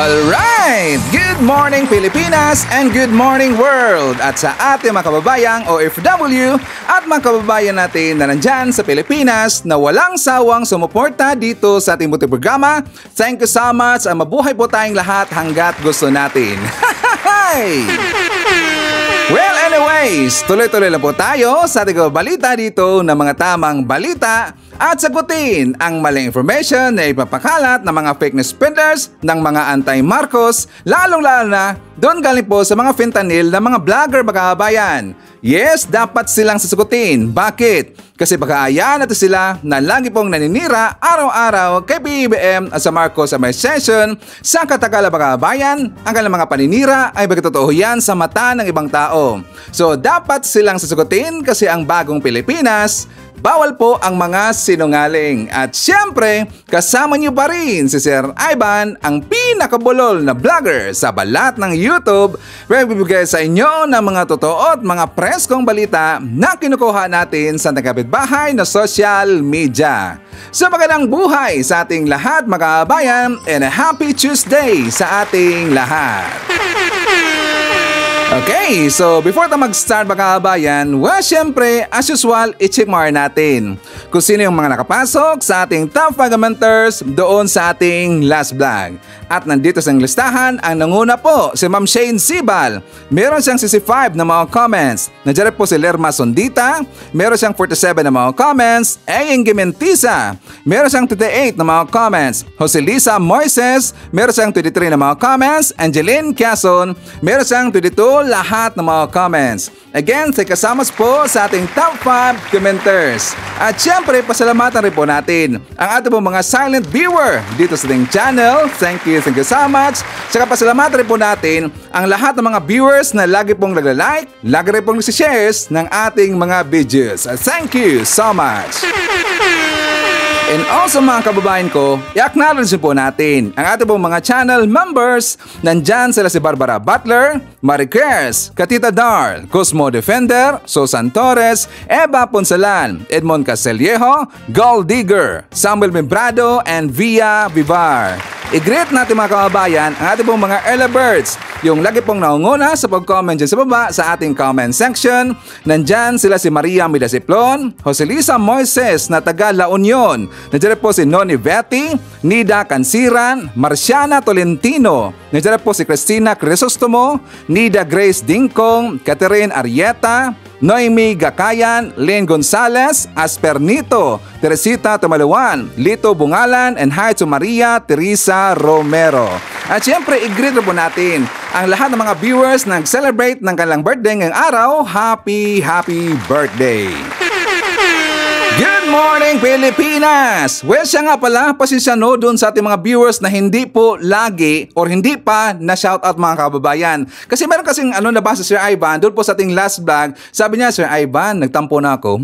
Alright! Good morning Pilipinas and good morning world! At sa ating mga kababayang OFW at mga kababayan natin na nandyan sa Pilipinas na walang sawang sumuporta dito sa ating munting programa, thank you so much at mabuhay po tayong lahat hanggat gusto natin. Well, anyways, tuloy-tuloy lang po tayo sa ating balita dito ng mga tamang balita at sagutin ang maling information na ipapakalat ng mga fake news spreaders ng mga anti-Marcos, lalong-lalo na doon galing po sa mga fentanyl ng mga vlogger mga kabayan. Yes, dapat silang sasagutin. Bakit? Kasi baka ayan natin sila na lagi pong naninira araw-araw kay BBM at sa Marcos Administration sa katagalan mga kabayan. Ang kanilang mga paninira ay bagay-totoo yan sa mata ng ibang tao. So dapat silang sasagutin kasi ang bagong Pilipinas, bawal po ang mga sinungaling. At syempre, kasama niyo pa rin si Sir Ivan, ang pinakabulol na vlogger sa balat ng YouTube, where bibigay sa inyo ng mga totoo at mga preskong balita na kinukuha natin sa nagkapitbahay na social media. So magandang buhay sa ating lahat mga kabayan and a happy Tuesday sa ating lahat. Okay, so before tayo mag-start mga kabayan, well, syempre, as usual, i-check mo natin kung sino yung mga nakapasok sa ating top 5 commenters doon sa ating last vlog. At nandito sa listahan, ang nanguna po, si Ma'am Shane Sibal. Meron siyang 65 na mga comments. Nandiyan po si Lerma Sondita. Meron siyang 47 na mga comments. Eyeng Gimentisa. Meron siyang 28 na mga comments. Joselisa Moises. Meron siyang 23 na mga comments. Angeline Quezon. Meron siyang 22 lahat ng mga comments. Again, kasama po sa ating top 5 commenters. At syempre, pasalamatan rin po natin ang ating po mga silent viewer dito sa ating channel. Thank you so much. Saka pasalamatan rin po natin ang lahat ng mga viewers na lagi pong nagla-like, lagi rin pong nagsishares ng ating mga videos. Thank you so much. And also mga kababayan ko, i-acknowledge po natin ang ating pong mga channel members. Nandyan sila si Barbara Butler, Marie Claires, Katita Dar, Cosmo Defender, Susan Torres, Eva Ponsalan, Edmond Castellejo, Gold Digger, Samuel Membrado, and Via Vivar. I-greet natin mga kababayan ang ating pong mga early birds, yung lagi pong naunguna sa pag-comment dyan sa baba sa ating comment section. Nandyan sila si Maria Midasiplon, Joselisa Moises na taga La Union. Nandiyan po si Noni Betty, Nida Cansiran, Marciana Tolentino. Nandiyan po si Cristina Crisostomo, Nida Grace Dingkong, Catherine Arieta, Noemi Gakayan, Len Gonzalez, Aspernito, Teresita Tumaluan, Lito Bungalan, and hi to Maria Teresa Romero. At syempre, i-greet po natin ang lahat ng mga viewers na nag-celebrate ng kanilang birthday ngayong araw. Happy birthday! Good morning Pilipinas! Well, siya nga pala, pasensya no dun sa ating mga viewers na hindi po lagi or hindi pa na shoutout mga kababayan. Kasi meron kasing nabasa Sir Ivan doon po sa ating last vlog. Sabi niya, Sir Ivan, nagtampo na ako.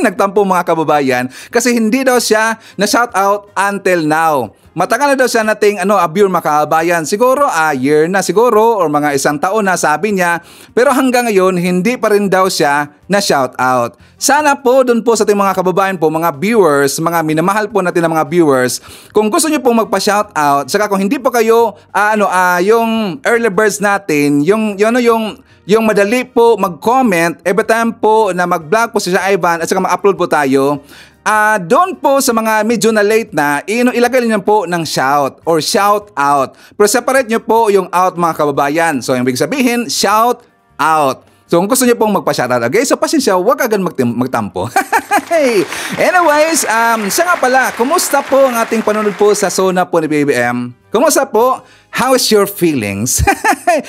Nagtampo mga kababayan kasi hindi daw siya na shoutout until now. Matagal na daw siya nating abure mga kababayan. Siguro year na siguro or mga isang taon na sabi niya. Pero hanggang ngayon hindi pa rin daw siya na shout out. Sana po doon po sa ating mga kababayan po, mga viewers, mga minamahal po natin ng mga viewers, kung gusto niyo pong magpa-shout out, saka kung hindi po kayo yung early birds natin, yung madali po mag-comment every time po na mag-vlog po si Ivan at saka ma-upload po tayo. Doon po sa mga medyo na late na, ilagay niyo po ng shout or shout out. Pero separate niyo po yung out mga kababayan. So yung ibig sabihin, shout out. So kung gusto niyo pong magpa-shoutout, okay? So pasensya, huwag agad magtampo. Anyways, siya nga pala, kumusta po ang ating panunod po sa Sona po ni BBM? Kumusta po? How's your feelings?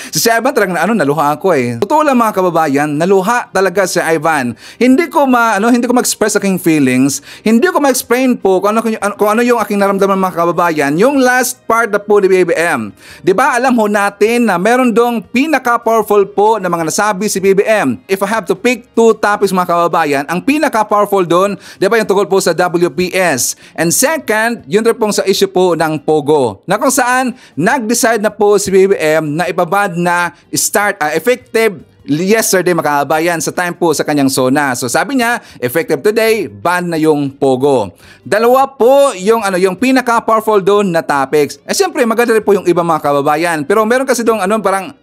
Si Ivan talagang naluha ako eh. Totoo lang mga kababayan, naluha talaga si Ivan. Hindi ko ma-express aking feelings. Hindi ko ma-explain po kung ano yung aking naramdaman mga kababayan. Yung last part na po ni BBM. 'Di ba? Alam ho natin na meron dong pinaka-powerful po na mga nasabi si BBM. If I have to pick two topics mga kababayan, ang pinaka-powerful doon, 'di ba, yung tungkol po sa WPS. And second, yun rin pong sa issue po ng Pogo. Na kung saan nag-decide na po si BBM na ipabad na effective yesterday mga kababayan sa time po sa kanyang SONA. So sabi niya, effective today, ban na yung Pogo. Dalawa po yung yung pinaka-powerful doon na topics. Siyempre maganda rin po yung iba mga kababayan. Pero meron kasi doon parang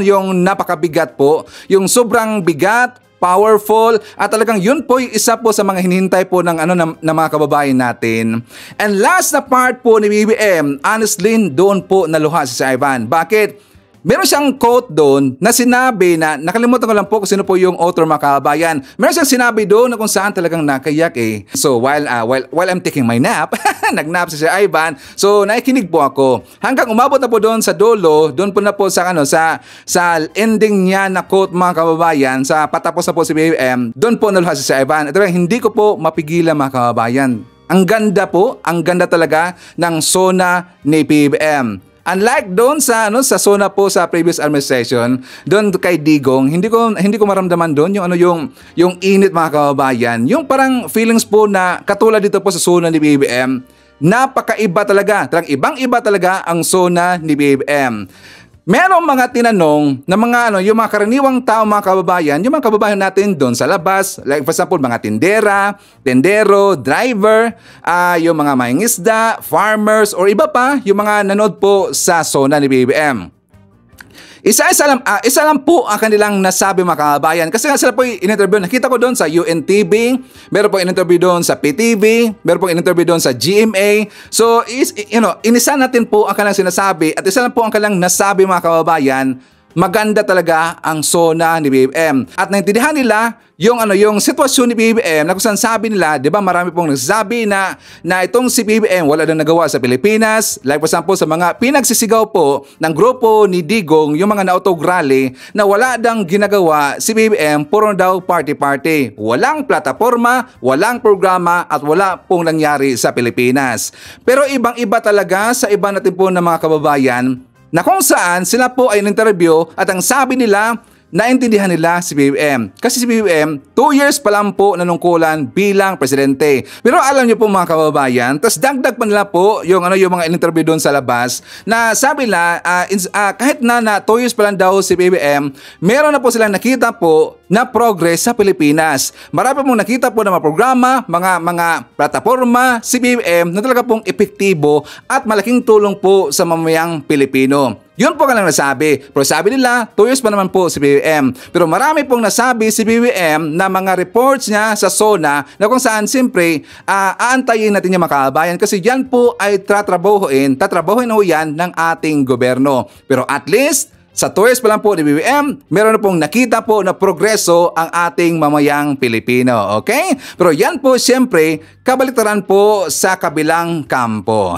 yung napakabigat po, yung sobrang bigat, powerful, at talagang yun po yung isa po sa mga hinihintay po ng ng mga kababayan natin. And last na part po ni BBM, honestly, doon po naluha si Sir Ivan. Bakit? Meron siyang quote doon na sinabi na, nakalimutan ko lang po kung sino po yung author mga kababayan. Meron siyang sinabi doon na kung saan talagang nakayak eh. So while I'm taking my nap, nagnap si Sir Ivan. So nakikinig po ako. Hanggang umabot na po doon sa dulo, doon po na po sa sa ending niya na quote mga kababayan, sa patapos na po si BBM, doon po naluha si Sir Ivan. Ito hindi ko po mapigilan mga kababayan. Ang ganda po, ang ganda talaga ng SONA ni BBM. Unlike doon sa SONA po sa previous administration, doon kay Digong, hindi ko maramdaman doon yung init mga kababayan. Yung parang feelings po na katulad dito po sa SONA ni BBM, napakaiba talaga. Talagang ibang-iba talaga ang SONA ni BBM. Merong mga tinanong na yung mga karaniwang tao mga kababayan, yung mga kababayan natin doon sa labas, like for example, mga tendero, driver, yung mga mangingisda, farmers, or iba pa, yung mga nanood po sa SONA ni BBM. Isa lang po ang kanilang nasabi mga kababayan. Kasi nga sila po in-interview. Nakita ko doon sa UNTV, meron po in-interview doon sa PTV, meron po in-interview doon sa GMA. So, inisa natin po ang kanilang sinasabi at isa lang po ang kanilang nasabi mga kababayan. Maganda talaga ang SONA ni BBM. At naintindihan nila yung sitwasyon ni BBM na kung saan sabi nila, di ba marami pong nagsasabi na itong si BBM wala na nagawa sa Pilipinas. Like for example, sa mga pinagsisigaw po ng grupo ni Digong, yung mga nautog rally na wala dang ginagawa si BBM, puro daw party-party. Walang plataforma, walang programa at wala pong nangyari sa Pilipinas. Pero ibang-iba talaga sa iba natin po ng mga kababayan na kung saan sila po ay in-interview at ang sabi nila, naintindihan nila si BBM. Kasi si BBM, 2 years pa lang po nanungkulan bilang presidente. Pero alam niyo po mga kababayan, tas dagdag pa nila po yung mga in-interview doon sa labas na sabi nila, kahit na 2 years pa lang daw si BBM, meron na po silang nakita po na progress sa Pilipinas. Marami pong nakita po na mga programa, mga plataforma, si BBM na talaga pong epektibo at malaking tulong po sa mamamayang Pilipino. Yun po ka lang nasabi. Pero sabi nila, 2 years pa naman po si BBM. Pero marami pong nasabi si BBM na mga reports niya sa SONA na kung saan siyempre aantayin natin yung makabayan kasi yan po ay tatrabahuin ho yan ng ating gobyerno. Pero at least, sa 2 years pa lang po ni BBM, meron na pong nakita po na progreso ang ating mamayang Pilipino. Okay? Pero yan po siyempre, kabaliktaran po sa kabilang kampo.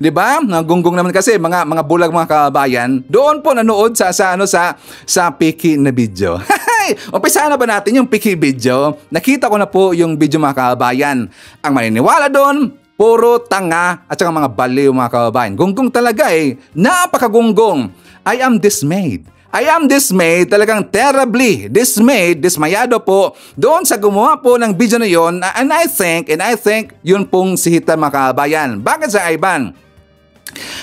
Di ba? Gunggong naman kasi mga bulag mga kababayan, doon po nanood sa Piki na video. Umpisa na ba natin yung Piki video? Nakita ko na po yung video mga kababayan. Ang maniniwala doon, puro tanga at saka mga baliw mga kababayan. Gunggong talaga eh. Napakagunggong. I am dismayed. I am dismayed, talagang terribly dismayed, dismayado po doon sa gumawa po ng video na yon. And I think yun pong si Hita mga kababayan. Bakit sa Ivan?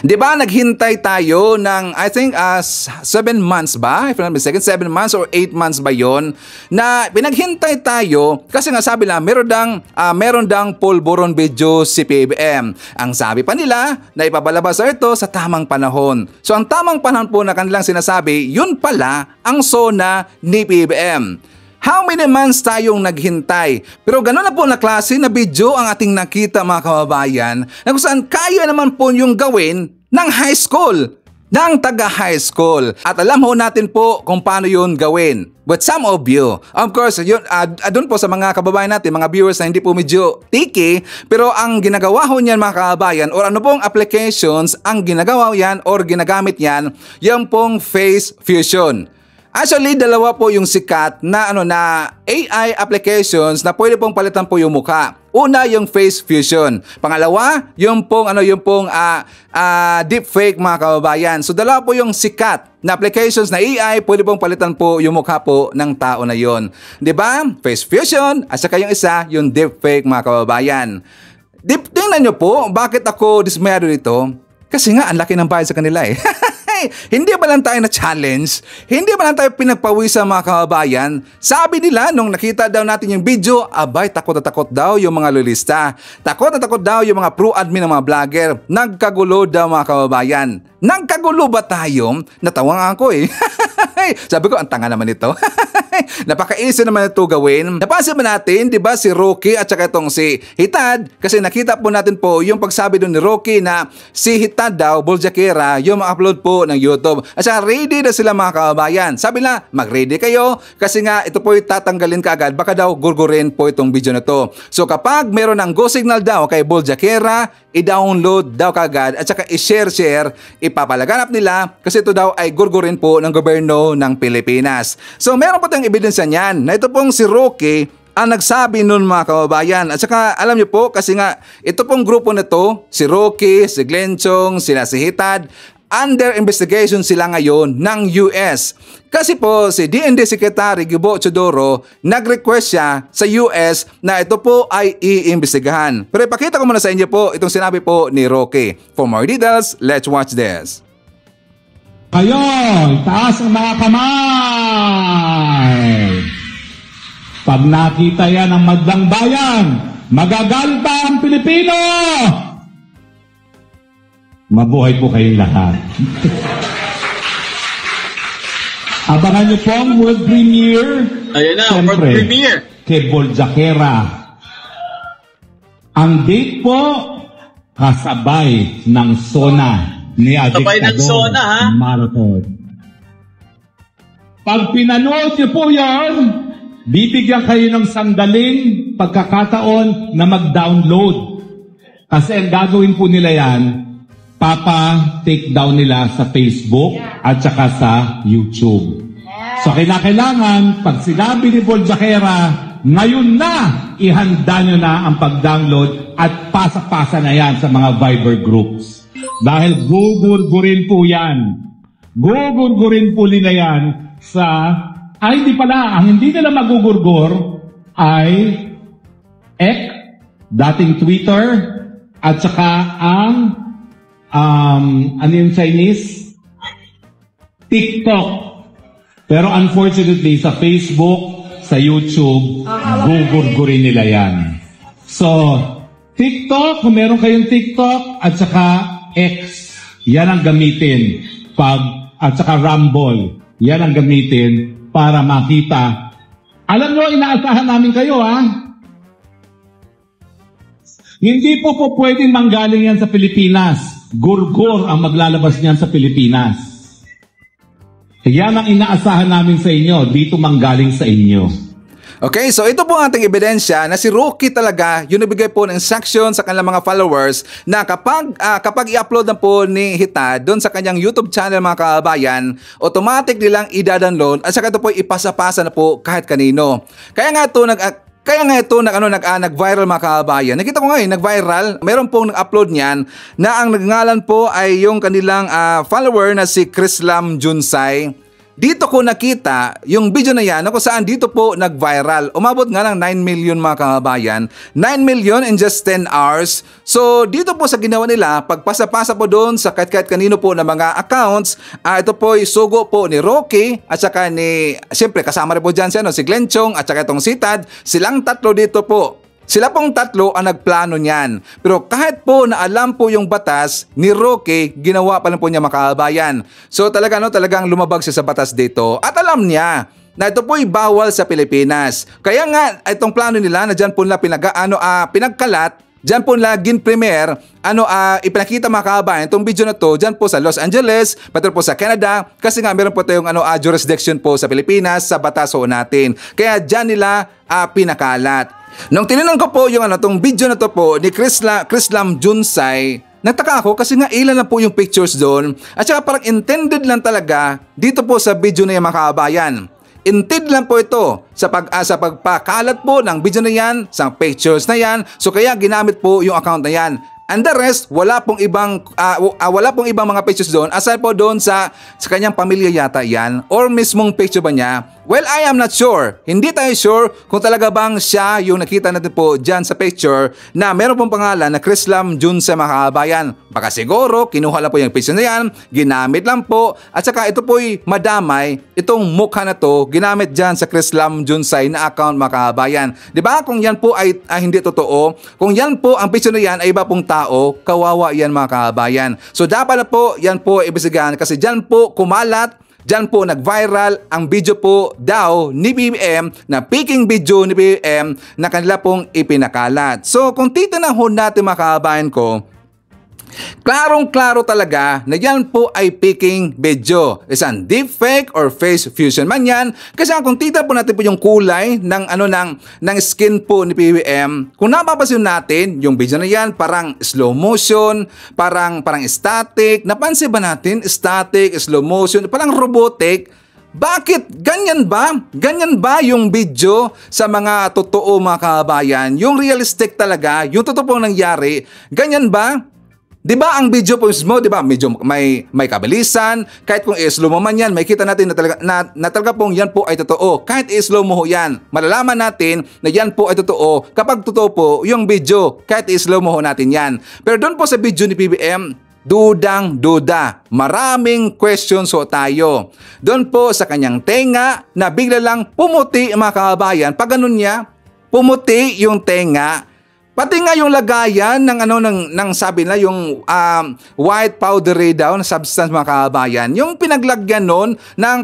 Di ba naghintay tayo ng I think 7 months ba? If I'm not mistaken, 7 months or 8 months ba yon? Na pinaghintay tayo kasi nga sabi na meron dang pulburon video si PBM. Ang sabi pa nila na ipabalabas ito sa tamang panahon. So ang tamang panahon po na kanilang sinasabi, yun pala ang SONA ni PBM. How many months tayong naghintay? Pero gano'n na po na klase na video ang ating nakita mga kababayan na kung saan kaya naman po yung gawin ng high school, ng taga-high school. At alam ho natin po kung paano yun gawin. But some of you, of course, yun, doon po sa mga kababayan natin, mga viewers na hindi po medyo tiki, pero ang ginagawa ho niyan mga kababayan or ano pong applications ang ginagawa yan or ginagamit yan, yung pong face fusion. Actually, dalawa po yung sikat na AI applications na pwede pong palitan po yung mukha. Una, yung face fusion. Pangalawa, yung pong deepfake mga kababayan. So dalawa po yung sikat na applications na AI, pwede pong palitan po yung mukha po ng tao na yon. 'Di ba? Face fusion at saka yung isa, yung deepfake mga kababayan. Tingnan nyo po, bakit ako dismayado nito? Kasi nga, ang laki ng bayad sa kanila eh. Hindi ba lang tayo na challenge? Hindi ba lang tayo pinagpawisan mga kababayan? Sabi nila nung nakita daw natin yung video, abay takot na takot daw yung mga lolista. Takot na takot daw yung mga pro-admin ng mga vlogger. Nagkagulo daw mga kababayan. Nagkagulo ba tayo? Natawa nga ako eh. Sabi ko, ang tanga naman ito. Napaka-easy naman ito gawin. Napansin ba natin, di ba, si Rocky at saka itong si Hitad? Kasi nakita po natin po yung pagsabi doon ni Rocky na si Hitad daw, Boljakera, yung ma-upload po ng YouTube. At saka ready na sila mga kababayan. Sabi na, mag-ready kayo kasi nga ito po tatanggalin kaagad. Baka daw gurgurin po itong video na to. So kapag meron ng go signal daw kay Boljakera, i-download daw kaagad at saka i-share, ipapalaganap nila kasi ito daw ay gurgurin po ng gobyerno ng Pilipinas. So meron po tayong ebidensya niyan na ito pong si Rocky ang nagsabi nun mga kababayan. At saka alam niyo po kasi nga ito pong grupo na to, si Rocky, si Glenn Chong, sila si Hitad, under investigation sila ngayon ng US. Kasi po si DND Secretary Gibo Chodoro nag-request siya sa US na ito po ay iimbestigahan. Pero ipakita ko muna sa inyo po itong sinabi po ni Rocky. For more details, let's watch this. Kayo, taas ang mga kamay. Pag nakita yan ng madlang bayan, magagalit ba ang Pilipino? Mabuhay po kayong lahat. Abangan niyo po ang world premiere. Ayan na, Siyempre, world premiere. Kay Boljakera. Ang date po, kasabay ng SONA ni Kasabay ng SONA, ha? Marathon. Pag pinanood niyo po yan, bibigyan kayo ng sandaling pagkakataon na mag-download. Kasi ang gagawin po nila yan, take down nila sa Facebook at saka sa YouTube. So kailangan, pag sinabi ni Boljakera, ngayon na ihanda nyo na ang pag-download at pasa-pasa na yan sa mga Viber groups. Dahil gugurgurin po yan. Gugurgurin po nila yan sa... Ay, hindi pala. Ang hindi nila magugurgur ay X, dating Twitter, at saka ang ano yung Chinese? TikTok. Pero unfortunately, sa Facebook, sa YouTube, gugurgurin nila yan. So, TikTok, kung meron kayong TikTok, at saka X, yan ang gamitin. At saka Rumble, yan ang gamitin para makita. Alam nyo, inaasahan namin kayo, ha? Hindi po pwedeng manggaling yan sa Pilipinas. Gurgur ang maglalabas niyan sa Pilipinas. Yan ang inaasahan namin sa inyo, dito manggaling sa inyo. Okay, so ito po ang ating ebidensya na si Rocky talaga yung nabigay po ng instruction sa kanilang mga followers na kapag i-upload na po ni Hitad doon sa kanyang YouTube channel mga kababayan, automatic nilang i-download at saka ito po ipasa-pasa na po kahit kanino. Kaya nga ito nag-viral mga kababayan. Nakita ko ngayon, nag-viral. Meron pong nag-upload niyan na ang nagngalan po ay yung kanilang follower na si Chrislam Junsay. Dito ko nakita yung video na yan kung saan dito po nag-viral. Umabot nga lang 9 million mga kababayan. 9 million in just 10 hours. So dito po sa ginawa nila, pagpasa-pasa po doon sa kahit kanino po na mga accounts, ito po isugo po ni Rocky at saka ni, siyempre kasama rin po dyan si Glenn Chong at saka itong Hitad. Silang tatlo dito po. Sila pong tatlo ang nagplano niyan. Pero kahit po na alam po yung batas ni Rocky, ginawa pa lang po niya mga kababayan. So talagang lumabag siya sa batas dito. At alam niya na ito po'y bawal sa Pilipinas. Kaya nga itong plano nila na dyan po nila pinagkalat, dyan po nila gin-premiere, ipinakita mga kababayan itong video na to dyan po sa Los Angeles, pati po sa Canada, kasi nga meron po tayong jurisdiction po sa Pilipinas sa batas ho natin. Kaya dyan nila pinakalat. Nung tinanong ko po yung tong video na to po ni Chrislam Junsay, nagtaka ako kasi nga ilan na po yung pictures doon at saka parang intended lang talaga dito po sa video na yung mga kababayan. Intended lang po ito sa pagpakalat po ng video na yan, sa pictures na yan, so kaya ginamit po yung account na yan. And the rest, wala pong ibang mga pictures doon aside po doon sa kanyang pamilya yata yan or mismong picture ba niya. Well, I am not sure. Hindi tayo sure kung talaga bang siya yung nakita natin po dyan sa picture na meron pong pangalan na Chrislam Junsay mga kababayan. Baka siguro, kinuha lang po yung picture na yan, ginamit lang po, at saka ito po'y madamay, itong mukha na to, ginamit dyan sa Chris Lam Junsay na account mga kabayan. Diba? Kung yan po ay hindi totoo, kung yan po, ang picture na yan ay iba pong tao, kawawa yan mga kabayan. So dapat na po, yan po ibisigan kasi dyan po kumalat, dyan po nag-viral ang video po daw ni BBM, na peking video ni BBM na kanila pong ipinakalat. So kung titignan ho natin mga kabayan ko, klarong-klaro talaga na yan po ay peking video. Isang deepfake or face fusion man yan. Kasi kung titignan po natin po yung kulay ng skin po ni BBM, kung napapansin natin, yung video na yan parang slow motion, parang static. Napansin ba natin? Static, slow motion, parang robotic. Bakit? Ganyan ba? Ganyan ba yung video sa mga totoo mga kabayan? Yung realistic talaga, yung totoo pong nangyari, ganyan ba? Di ba ang video po mismo, di ba, medyo may kabilisan, kahit kung i-slow mo man yan, may kita natin na talaga pong yan po ay totoo. Kahit i-slow mo ho yan, malalaman natin na yan po ay totoo kapag totoo po yung video, kahit i-slow mo ho natin yan. Pero doon po sa video ni PBM, dudang-duda. Maraming questions ho tayo. Doon po sa kanyang tenga na bigla lang pumuti mga kabayan, pag ganun niya, pumuti yung tenga. Pati nga yung lagayan ng sabi na yung white powdery daw na substance mga kabayan. Yung pinaglagyan nun ng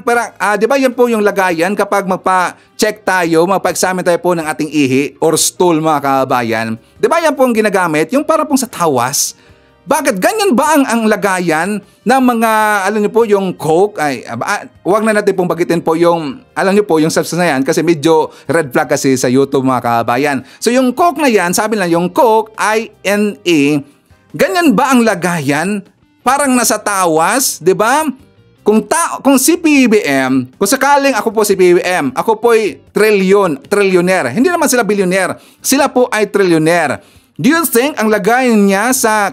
di ba yan po yung lagayan kapag magpa-check tayo, magpa-examine tayo po ng ating ihi or stool mga kabayan. Di ba yan po ang ginagamit? Yung para pong sa tawas. Bakit ganyan ba ang lagayan ng mga, alam niyo po, yung Coke? Wag na natin pong bagitin po yung, alam niyo po, yung substance na yan kasi medyo red flag kasi sa YouTube mga kabayan. So yung Coke na yan, sabi lang yung Coke, I-N-E, ganyan ba ang lagayan? Parang nasa tawas, di ba? Kung si PBM, kung sakaling ako po si PBM, ako po'y trilyoner. Hindi naman sila billionaire, sila po ay trilyoner. Do you think ang lagayan niya sa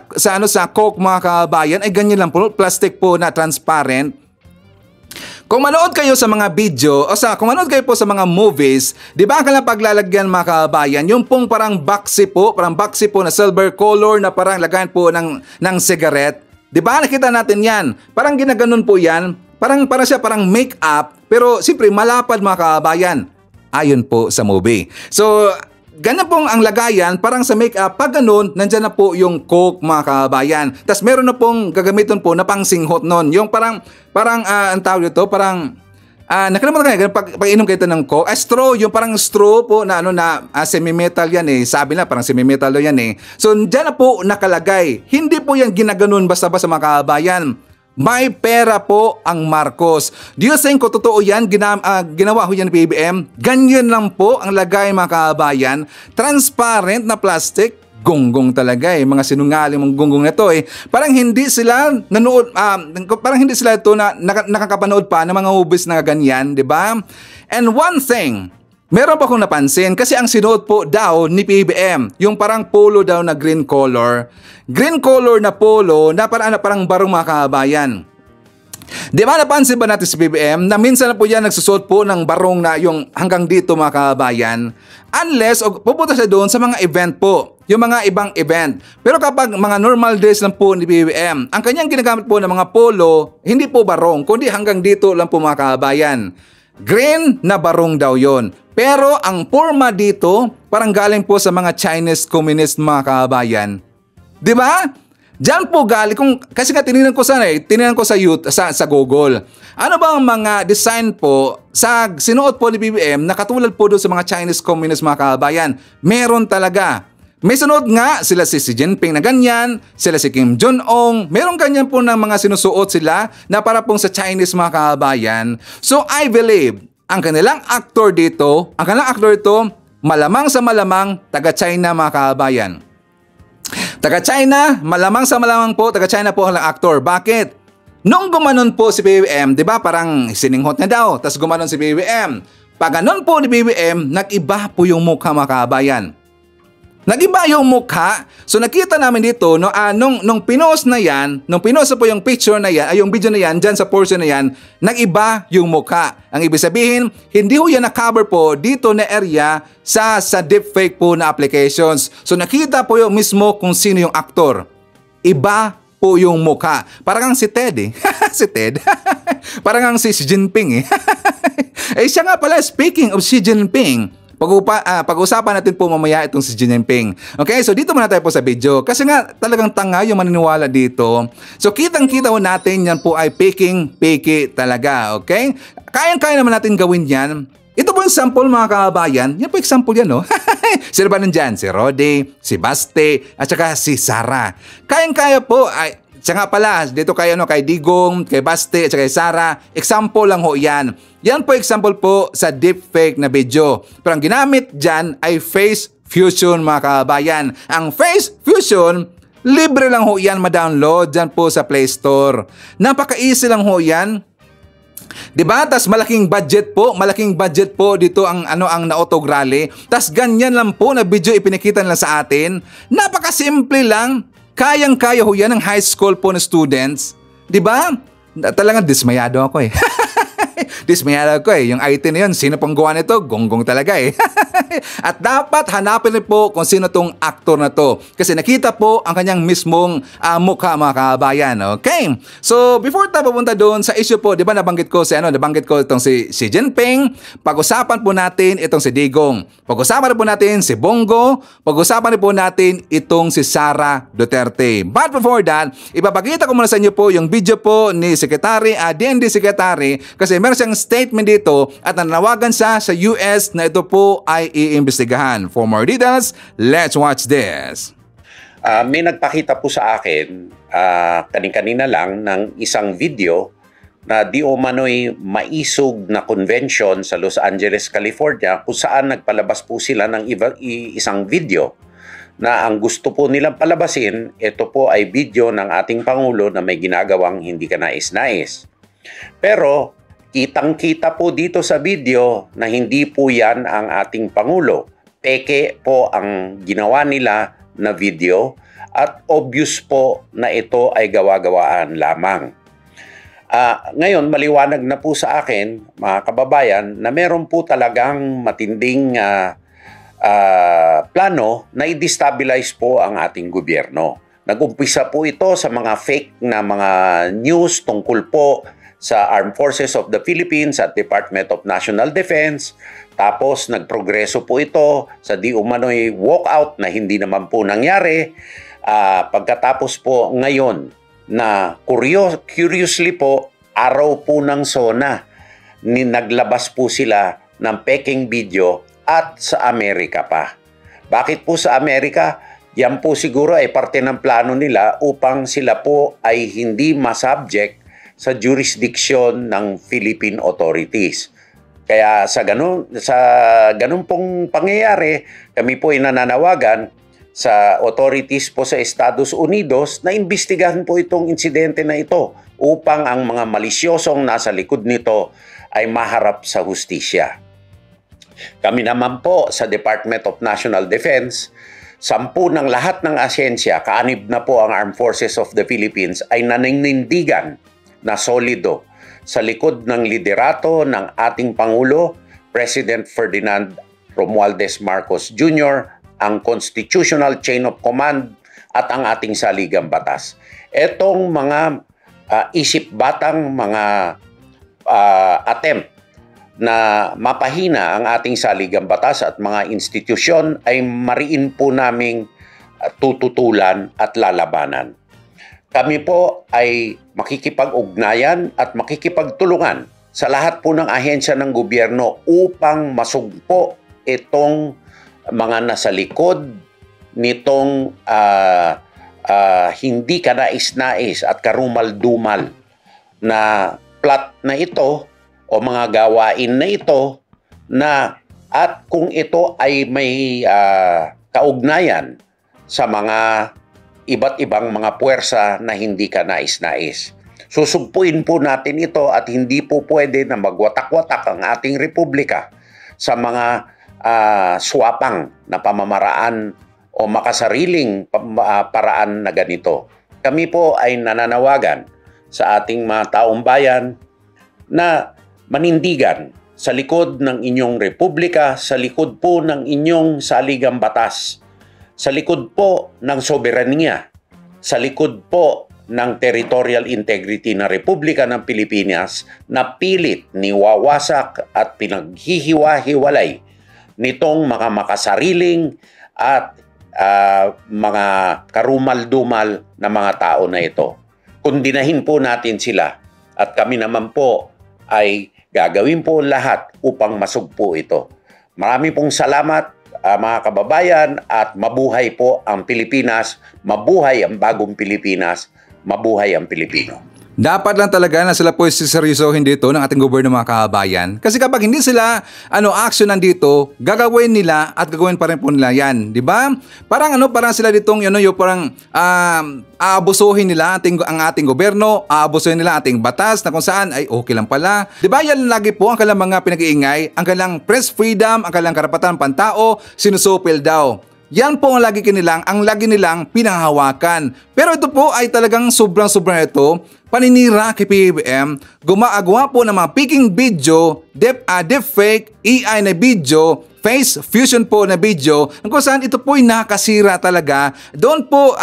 Coke mga kabayan ay ganyan lang po, plastic po na transparent? Kung manood kayo sa mga video kung manood kayo po sa mga movies, di ba ang kailang paglalagyan mga kabayan, yung pong parang boxy po na silver color na parang lagayan po ng cigarette. Di ba nakita natin yan? Parang ginaganon po yan, parang make-up, pero siyempre malapad mga kabayan. Ayon po sa movie. So, ganyan pong ang lagayan, parang sa make-up, pag ganun, nandyan na po yung Coke mga kabayan. Tapos meron na pong gagamiton po na pang singhot nun. Yung parang ang tawag dito, nakalimutan kayo, pag inom kayo ng Coke, straw, yung parang straw po na semi-metal yan eh. Sabi na, parang semi-metal yan eh. So, dyan na po nakalagay. Hindi po yan ginaganon basta-basta mga kabayan. May pera po ang Marcos. Do you think kung totoo yan, ginawa ho yan ng PBM? Ganyan lang po ang lagay mga kabayan. Transparent na plastic. Gonggong talaga eh. Mga sinungaling mong gonggong na to eh. Parang hindi sila nanood, parang hindi sila ito nakakapanood pa ng mga hubis na ganyan, di ba? And one thing, meron pa akong napansin kasi ang sinuot po daw ni PBM, yung parang polo daw na green color. Green color na polo na parang barong mga kabayan. Di ba napansin ba natin si PBM na minsan na po yan nagsusot po ng barong na yung hanggang dito mga kabayan? Unless pupunta siya doon sa mga event po, yung mga ibang event. Pero kapag mga normal days lang po ni PBM, ang kanyang ginagamit po ng mga polo, hindi po barong, kundi hanggang dito lang po mga kabayan. Green na barong daw yon. Pero ang forma dito, parang galing po sa mga Chinese communist mga kabayan. Di ba? Diyan po galing. Kasi nga tinignan ko sa Google. Ano ba ang mga design po sa sinuot po ni BBM na katulad po doon sa mga Chinese communist mga kabayan? Meron talaga. May sunod nga sila si Xi Jinping na ganyan, sila si Kim Jong-un, meron ganyan po ng mga sinusuot sila na para pong sa Chinese mga kabayan. So I believe, ang kanilang actor ito, malamang sa malamang taga-China mga kabayan. Taga-China, malamang sa malamang po, taga-China po ang actor. Bakit? Nung gumanon po si BBM, di ba parang sininghot na daw, tapos gumanon si BBM. Pag ganon po ni BBM, nag-iba po yung mukha mga kabayan. Nag-iba yung mukha. So nakita namin dito, nung pinost na yan, nung pinost po yung picture na yan, yung video na yan, dyan sa portion na yan, nag-iba yung mukha. Ang ibig sabihin, hindi ho yan na-cover po dito na area sa deepfake po na applications. So nakita po yung mismo kung sino yung actor. Iba po yung mukha. Parang ang si Ted eh. Si Ted. Parang ang si Xi Jinping eh. Eh siya nga pala, speaking of Xi Jinping, pag-usapan natin po mamaya itong si Xi Jinping. Okay, so dito muna tayo po sa video. Kasi nga talagang tanga yung maniniwala dito. So kitang-kita ho natin yan po ay peke talaga. Okay? Kayang-kaya naman natin gawin yan. Ito po yung sample mga kababayan. Yan po example yan, no? Sino ba nandyan? Si Rode, si Baste, at saka si Sara. Kayang-kaya po. Ay, siya nga pala, dito kay Digong, kay Baste, at saka kay Sara. Example lang ho yan. Yan po example po sa deepfake na video. Pero ang ginamit dyan ay face fusion mga kababayan. Ang face fusion, libre lang ho yan ma-download dyan po sa Play Store. Napaka-easy lang ho yan. Diba? Tas malaking budget po dito ang na-autograle. Tas ganyan lang po na video ipinakita nila sa atin. Napakasimple lang. Kayang-kaya ho yan ng high school po na students. Diba? Talagang dismayado ako eh. Dismayado ako eh. Yung IT na yun, sino pang gawa nito? Gonggong talaga eh. At dapat hanapin po kung sino tong aktor na to. Kasi nakita po ang kanyang mismong mukha mga kababayan. Okay? So, before tayo pupunta doon sa issue po, di ba nabanggit ko itong si Xi Jinping. Pag-usapan po natin itong si Digong. Pag-usapan rin po natin si Bongo. Pag-usapan rin po natin itong si Sara Duterte. But before that, ipapakita ko muna sa inyo po yung video po ni DND Secretary kasi meron siyang statement dito at nanawagan siya sa US na ito po ay iimbestigahan. For more details, let's watch this. May nagpakita po sa akin kanina lang ng isang video na di umano'y maisog na convention sa Los Angeles, California kung saan nagpalabas po sila ng isang video na ang gusto po nilang palabasin, ito po ay video ng ating Pangulo na may ginagawang hindi kanais-nais. Pero kitang-kita po dito sa video na hindi po yan ang ating Pangulo. Peke po ang ginawa nila na video at obvious po na ito ay gawa-gawaan lamang. Ngayon, maliwanag na po sa akin, mga kababayan, na meron po talagang matinding plano na i-destabilize po ang ating gobyerno. Nag-umpisa po ito sa mga fake na mga news tungkol po sa Armed Forces of the Philippines at Department of National Defense. Tapos nagprogreso po ito sa di umano'y walkout na hindi naman po nangyari. Pagkatapos po ngayon na curiously po, araw po ng SONA, naglabas po sila ng peking video at sa Amerika pa. Bakit po sa Amerika? Yan po siguro ay parte ng plano nila upang sila po ay hindi masubject sa jurisdiction ng Philippine authorities. Kaya sa ganun pong pangyayari, kami po ay nananawagan sa authorities po sa Estados Unidos na imbestigahan po itong insidente na ito upang ang mga malisyosong nasa likod nito ay maharap sa hustisya. Kami naman po sa Department of National Defense, 10 ng lahat ng ahensya, kaanib na po ang Armed Forces of the Philippines, ay naninindigan na solido sa likod ng liderato ng ating Pangulo, President Ferdinand Romualdez Marcos Jr., ang constitutional chain of command at ang ating saligang batas. Etong mga isip-batang mga attempt na mapahina ang ating saligang batas at mga institusyon ay mariin po naming tututulan at lalabanan. Kami po ay makikipag-ugnayan at makikipagtulungan sa lahat po ng ahensya ng gobyerno upang masugpo itong mga nasa likod nitong hindi kanais-nais at karumal-dumal na plot na ito o mga gawain na ito na at kung ito ay may kaugnayan sa mga iba't ibang mga puwersa na hindi ka nais-nais. Susugpuin po natin ito at hindi po pwede na magwatak-watak ang ating republika sa mga swapang na pamamaraan o makasariling paraan na ganito. Kami po ay nananawagan sa ating mga taong bayan na manindigan sa likod ng inyong republika, sa likod po ng inyong saligang batas, sa likod po ng soberanya, sa likod po ng territorial integrity ng Republika ng Pilipinas na pilit niwawasak at pinaghihiwa-hiwalay nitong mga makasariling at mga karumal-dumal na mga tao na ito. Kundinahin po natin sila at kami naman po ay gagawin po lahat upang masugpo ito. Marami pong salamat mga kababayan at mabuhay po ang Pilipinas, mabuhay ang bagong Pilipinas, mabuhay ang Pilipino. Dapat lang talaga na sila po siseryosohin dito ng ating gobyerno mga kababayan. Kasi kapag hindi sila action nandito, gagawin nila at gagawin pa rin po nila yan. Di ba? Parang sila ditong parang aabusuhin nila ang ating gobyerno, aabusuhin nila ating batas na kung saan ay okay lang pala. Di ba yan lagi po ang kanilang mga pinag-iingay, ang kanilang press freedom, ang kanilang karapatan pantao, sinusupil daw. Yan po ang lagi nilang pinahawakan. Pero ito po ay talagang sobrang-sobrang ito. Paninira kay PBBM, gumagawa po ng mga peaking video, deepfake, AI na video, face fusion po na video, kung saan ito po ay nakasira talaga. Doon po,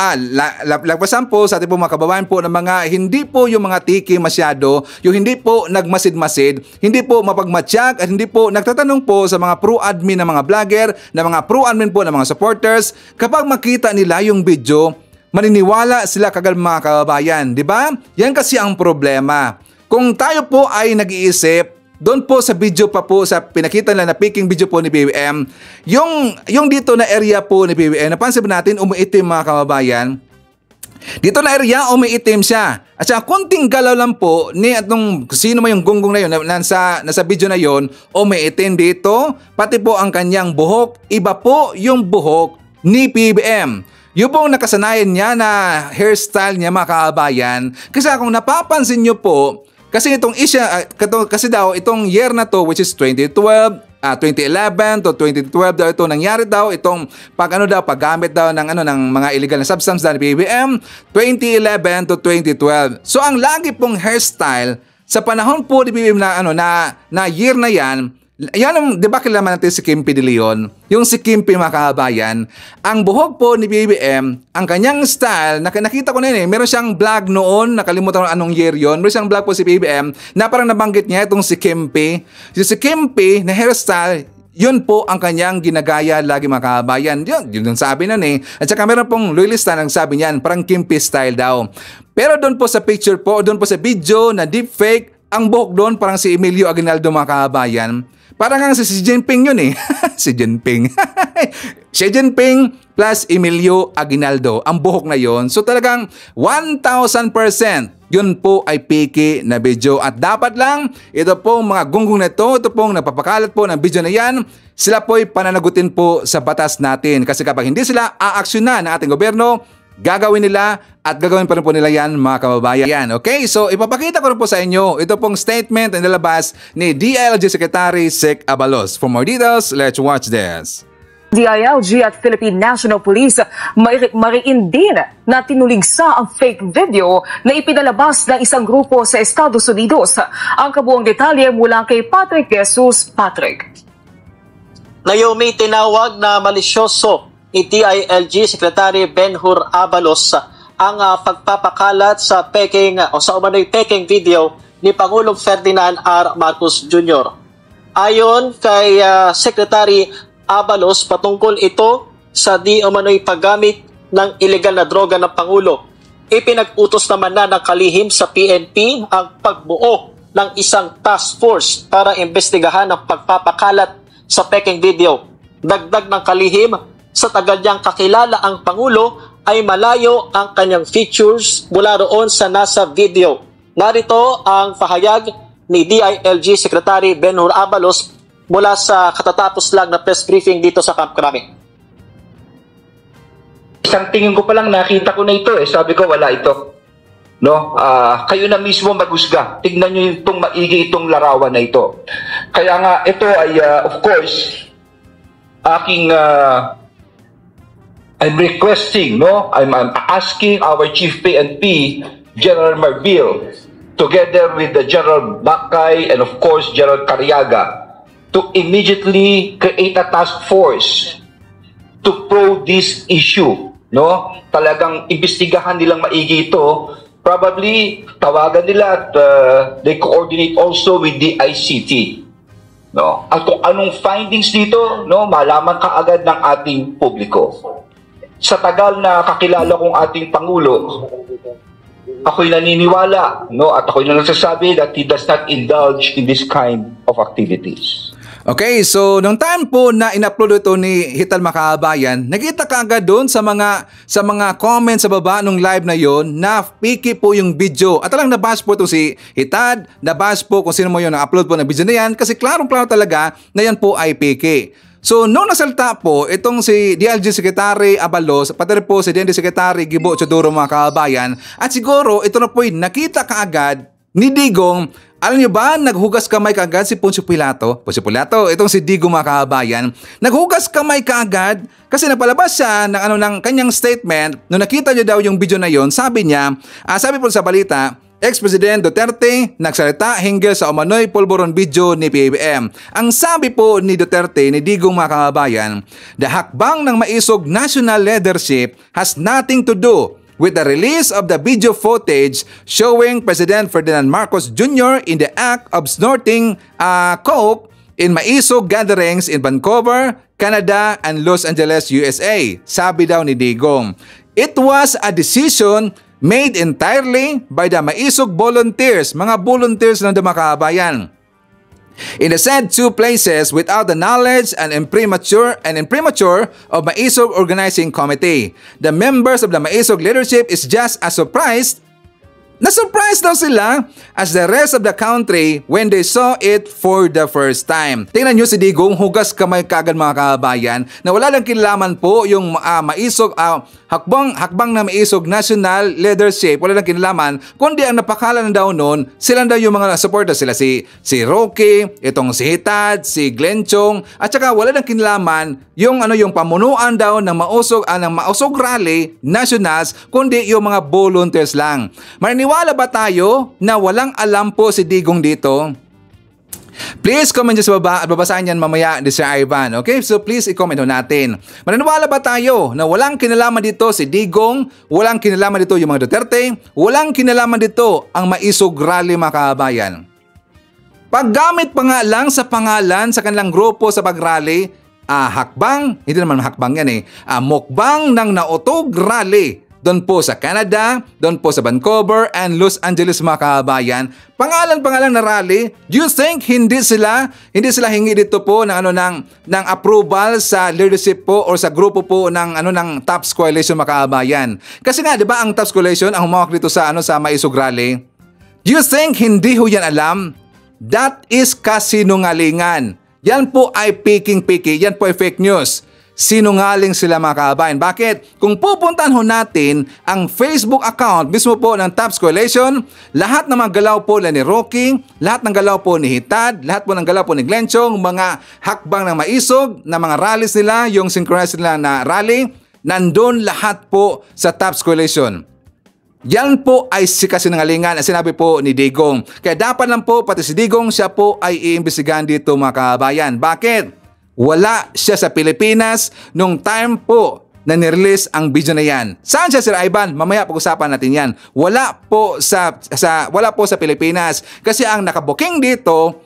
lagpasan po sa ating po mga kababayan po ng mga hindi po yung mga tiki masyado, yung hindi po nagmasid-masid, hindi po mapagmatyak at hindi po nagtatanong po sa mga pro-admin na mga vlogger, na mga pro-admin po na mga supporters. Kapag makita nila yung video, maniniwala sila kagad mga kababayan, di ba? Yan kasi ang problema. Kung tayo po ay nag-iisip, doon po sa video pa po, sa pinakita nila na peaking video po ni BBM, yung dito na area po ni BBM, napansin ba natin, umiitim mga kababayan? Dito na area, umiitim siya. At saka konting galaw lang po ni atong sino man yung gunggong na yun, nasa video na yun, umiitim dito, pati po ang kanyang buhok, iba po yung buhok ni BBM. Yung pong nakasanayan niya na hairstyle niya mga kababayan. Kasi kung napapansin niyo po, kasi itong year na to, which is 2011 to 2012 daw ito nangyari daw itong paggamit daw ng mga illegal na substance daw ni BBM 2011 to 2012. So ang lagi pong hairstyle sa panahon po ni BBM na year na yan, di ba kilala natin si Kimpi De Leon? Yung si Kimpi mga kababayan, ang buhok po ni BBM, ang kanyang style, nakita ko na yun meron siyang vlog noon, nakalimutan ko anong year yun, meron siyang vlog po si BBM, na parang nabanggit niya itong si Kimpi. Si Kimpi na hairstyle, yun po ang kanyang ginagaya lagi mga kababayan. Yun sabi nun At saka meron pong loyalista nang sabi niyan, parang Kimpi style daw. Pero doon po sa picture po, doon po sa video na deepfake, ang buhok doon parang si Emilio Aguinaldo mga kababayan. Parang kang si Xi Jinping yun Si Jinping. Xi Jinping plus Emilio Aguinaldo. Ang buhok na yon. So talagang 1,000% yun po ay piki na video. At dapat lang, ito pong mga gunggong na ito pong napapakalat po ng video na yan, sila po ay pananagutin po sa batas natin. Kasi kapag hindi sila aaksyonan ng ating gobyerno, gagawin nila at gagawin pa rin po nila yan mga kababayan. Okay, so ipapakita ko rin po sa inyo ito pong statement na nilabas ni DILG Secretary Sec Abalos. For more details, let's watch this. DILG at Philippine National Police mariin din na tinuligsa ang fake video na ipinalabas ng isang grupo sa Estados Unidos. Ang kabuang detalye mula kay Patrick Jesus. Patrick. Ngayon may tinawag na malisyoso ni DILG Secretary Ben-Hur Abalos ang pagpapakalat sa umano'y peking video ni Pangulong Ferdinand R. Marcos Jr. Ayon kay Secretary Abalos, patungkol ito sa di umano'y paggamit ng ilegal na droga ng Pangulo. Ipinag-utos naman na ng kalihim sa PNP ang pagbuo ng isang task force para imbestigahan ang pagpapakalat sa peking video. Dagdag ng kalihim, sa tagal niyang kakilala ang Pangulo ay malayo ang kanyang features mula roon sa nasa video. Narito ang pahayag ni DILG Secretary Ben-Hur Abalos mula sa katatapos lang na press briefing dito sa Camp Crame. Isang tingin ko pa lang nakita ko na ito sabi ko wala ito. No? Kayo na mismo maghusga. Tignan niyo itong maigi itong larawan na ito. Kaya nga ito ay of course I'm requesting, I'm asking our Chief PNP, General Marbil, together with the General Bakay and of course General Cariaga, to immediately create a task force to probe this issue. Talagang imbestigahan nilang maigi ito probably tawagan nila at they coordinate also with the ICT. No? At kung anong findings dito, no, malaman kaagad ng ating publiko. Sa tagal na kakilala kong ating Pangulo, ako'y naniniwala, no, at ako'y nagsasabi that he does not indulge in this kind of activities. Okay, so nung time po na in-upload ito ni Hital Makabayan, nakita ka agad doon sa mga comments sa baba nung live na yon na piki po yung video. At talagang nabash po ito si Hitad, nabash po kung sino mo yun na-upload po ng video na yan kasi klarong-klaro talaga na yan po ay piki. So nung nasalta po itong si DILG Secretary Abalos, pati rin po si DND Secretary Gibo Chodoro mga kabayan, at siguro ito na po yung nakita kaagad ni Digong. Alam niyo ba, naghugas kamay kaagad si Poncio Pilato. Poncio Pilato, itong si Digong mga kabayan, naghugas kamay kaagad kasi napalabas siya ng kanyang statement. Nung nakita niya daw yung video na yon, sabi niya, sabi po sa balita, Ex-President Duterte nagsalita hinggil sa umano'y pulburon video ni PBBM. Ang sabi po ni Duterte, ni Digong mga kabayan, the hakbang ng maisog national leadership has nothing to do with the release of the video footage showing President Ferdinand Marcos Jr. in the act of snorting coke in maisog gatherings in Vancouver, Canada, and Los Angeles, USA. Sabi daw ni Digong, it was a decision made entirely by the maisog volunteers, mga volunteers ng Damakabayan. In the said two places without the knowledge and imprimatur of Maisog Organizing Committee. The members of the Maisog leadership is just as surprised. Na-surprise daw sila as the rest of the country when they saw it for the first time. Tingnan nyo si Digong, hugas kamay kagad mga kabayan na wala lang kinalaman po yung maisog, hakbang na maisog national leadership, wala lang kinalaman, kundi ang napakala na daw noon, sila daw yung mga supporters, sila si Rocky, itong si Hitad, si Glenn Chong, at saka wala lang kinalaman yung pamunuan daw ng mausog rally nationals, kundi yung mga volunteers lang. Maniniwala ba tayo na walang alam po si Digong dito? Please comment dyan sa baba at babasahin yan mamaya ni Sir Ivan. Okay? So please i-comment natin. Maniniwala ba tayo na walang kinalaman dito si Digong, walang kinalaman dito yung mga Duterte, walang kinalaman dito ang maisog rally mga kabayan? Paggamit pa nga lang sa pangalan sa kanilang grupo sa pag-rally, hakbang, hindi naman hakbang yan mukbang ng nautog rally doon po sa Canada, doon po sa Vancouver and Los Angeles mga kabayan. Pangalan na rally. Do you think hindi sila hingi dito po ng approval sa leadership po or sa grupo po ng TOPS Coalition mga kabayan? Kasi nga 'di ba ang TOPS Coalition ang humawak dito sa Maisog Rally? Do you think hindi ho yan alam? That is kasinungalingan. Yan po ay piki, yan po ay fake news. Sinungaling sila mga kabayan. Bakit? Kung pupuntahan ho natin ang Facebook account mismo po ng TOPS Coalition, lahat ng mga galaw po ni Rocky, lahat ng galaw po ni Hitad, lahat po ng galaw po ni Glenn Chong, mga hakbang ng maisog, na mga rallies nila, yung synchronized nila na rally, nandun lahat po sa TOPS Coalition. Yan po ay kasinungalingan na sinabi po ni Digong. Kaya dapat lang po pati si Digong siya po ay iimbestigahan dito mga kabayan. Bakit? Wala siya sa Pilipinas nung time po na nirelease ang video na yan. Saan siya, Sir Ivan? Mamaya pag-usapan natin yan. Wala po sa Pilipinas kasi ang nakabuking dito,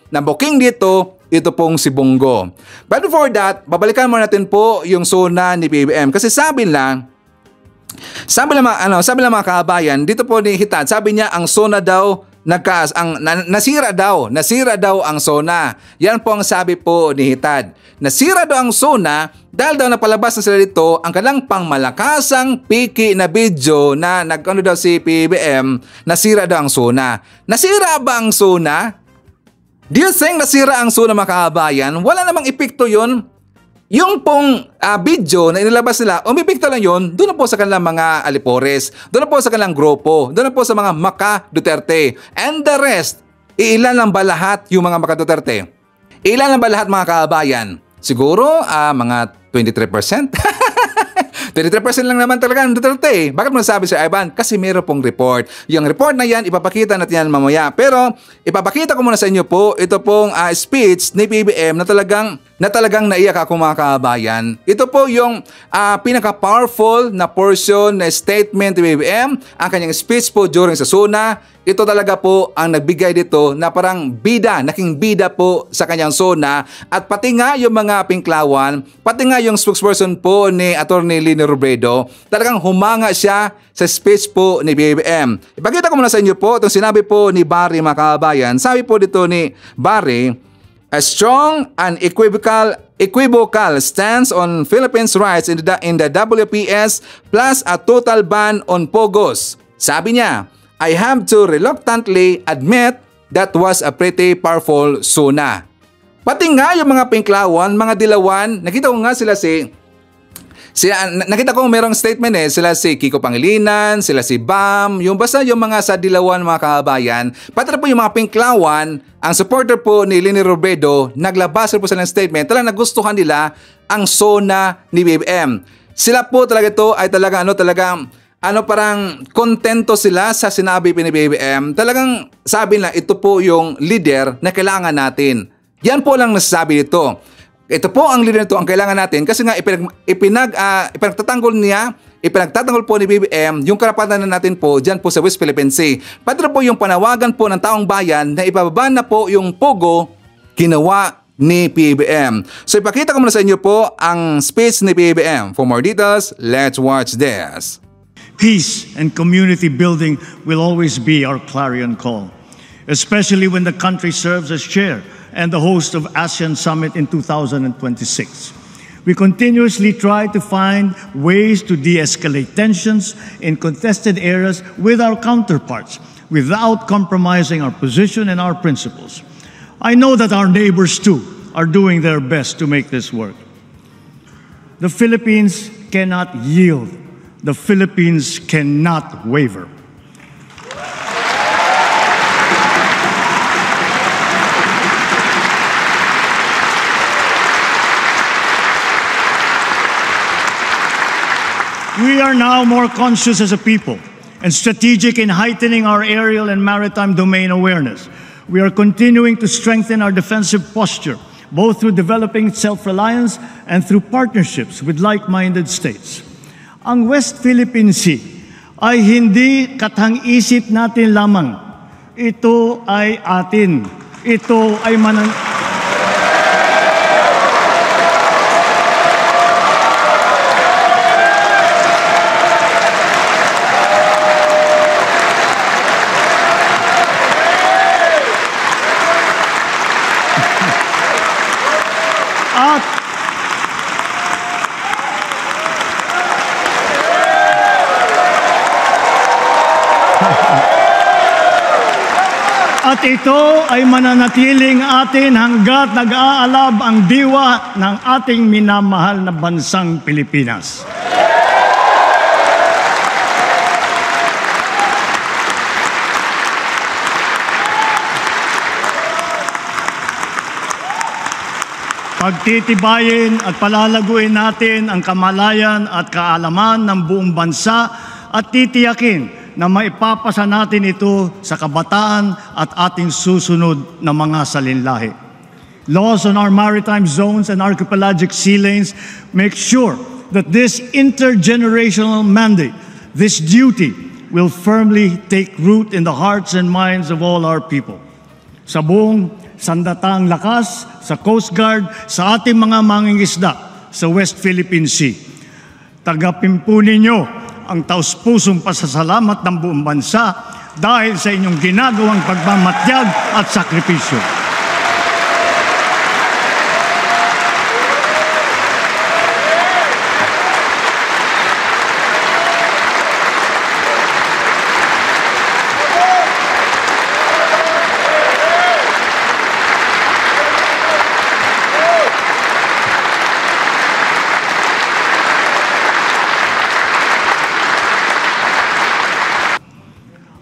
ito pong si Bongo. But before that, babalikan muna natin po yung zona ni PBBM kasi sabi lang mga kabayan, dito po ni Hitad, sabi niya ang zona daw nasira daw ang zona. Yan po ang sabi po ni Hitad. Nasira daw ang zona dahil daw napalabas na sila dito ang kanilang pangmalakasang piki na video na daw si PBBM, nasira daw ang zona. Nasira ba ang zona? Do you think nasira ang zona mga kabayan? Wala namang epekto yun. Yung pong video na inilabas nila, umipikto lang yun, doon na po sa kanilang mga alipores, doon na po sa kanilang grupo, doon na po sa mga Maka Duterte. And the rest, ilan lang ba lahat yung mga Maka Duterte? Ilan lang ba lahat mga kabayan? Siguro mga 23%? 33% lang naman talaga ang Duterte. Bakit mo nasabi Sir Ivan? Kasi meron pong report. Yung report na yan, ipapakita natin yan mamaya. Pero ipapakita ko muna sa inyo po, ito pong speech ni PBBM na talagang naiyak ako mga kabayan. Ito po yung pinaka-powerful na portion na statement ni PBBM, ang kanyang speech po during sa SONA. Ito talaga po ang nagbigay dito na parang bida, naking bida po sa kanyang SONA, at pati nga yung mga pinklawan, pati nga yung spokesperson po ni Atty. Leni Robredo, talagang humanga siya sa speech po ni BBM. Ipakita ko muna sa inyo po itong sinabi po ni Barry mga kabayan. Sabi po dito ni Barry, a strong and equivocal stance on Philippines' rights in the WPS plus a total ban on Pogos. Sabi niya, I have to reluctantly admit that was a pretty powerful SONA. Pati nga yung mga pinklawan, mga dilawan, nakita ko nga nakita ko merong statement sila si Kiko Pangilinan, sila si Bam, yung basta yung mga sa dilawan mga kababayan, pati na po yung mga pinklawan, ang supporter po ni Leni Robredo, naglabas po sila ng statement, talagang nagustuhan nila ang SONA ni BBM. Sila po talaga ito ay talagang parang kontento sila sa sinabi ni BBM. Talagang sabi na ito po yung leader na kailangan natin. Yan po lang nasasabi nito. Ito po ang leader nito ang kailangan natin kasi nga ipinagtatanggol po ni BBM yung karapatan na natin po dyan po sa West Philippine Sea. Pati po yung panawagan po ng taong bayan na ipababa na po yung Pogo, ginawa ni PBBM. So ipakita ko muna sa inyo po ang speech ni PBBM. For more details, let's watch this. Peace and community building will always be our clarion call, especially when the country serves as chair and the host of ASEAN Summit in 2026. We continuously try to find ways to de-escalate tensions in contested areas with our counterparts without compromising our position and our principles. I know that our neighbors too are doing their best to make this work. The Philippines cannot yield. The Philippines cannot waver. We are now more conscious as a people and strategic in heightening our aerial and maritime domain awareness. We are continuing to strengthen our defensive posture, both through developing self-reliance and through partnerships with like-minded states. Ang West Philippine Sea ay hindi katang-isip natin lamang. Ito ay atin. Ito ay At ito ay mananatiling atin hanggat nag-aalab ang diwa ng ating minamahal na bansang Pilipinas. Pagtitibayin at palalaguin natin ang kamalayan at kaalaman ng buong bansa at titiyakin na maipapasa natin ito sa kabataan at ating susunod na mga salinlahi. Laws on our maritime zones and archipelagic sea lanes make sure that this intergenerational mandate, this duty, will firmly take root in the hearts and minds of all our people. Sa buong sandatang lakas, sa Coast Guard, sa ating mga mangingisda sa West Philippine Sea, tagapin po ninyo ang taus-pusong pasasalamat ng buong bansa dahil sa inyong ginagawang pagmamatyag at sakripisyo.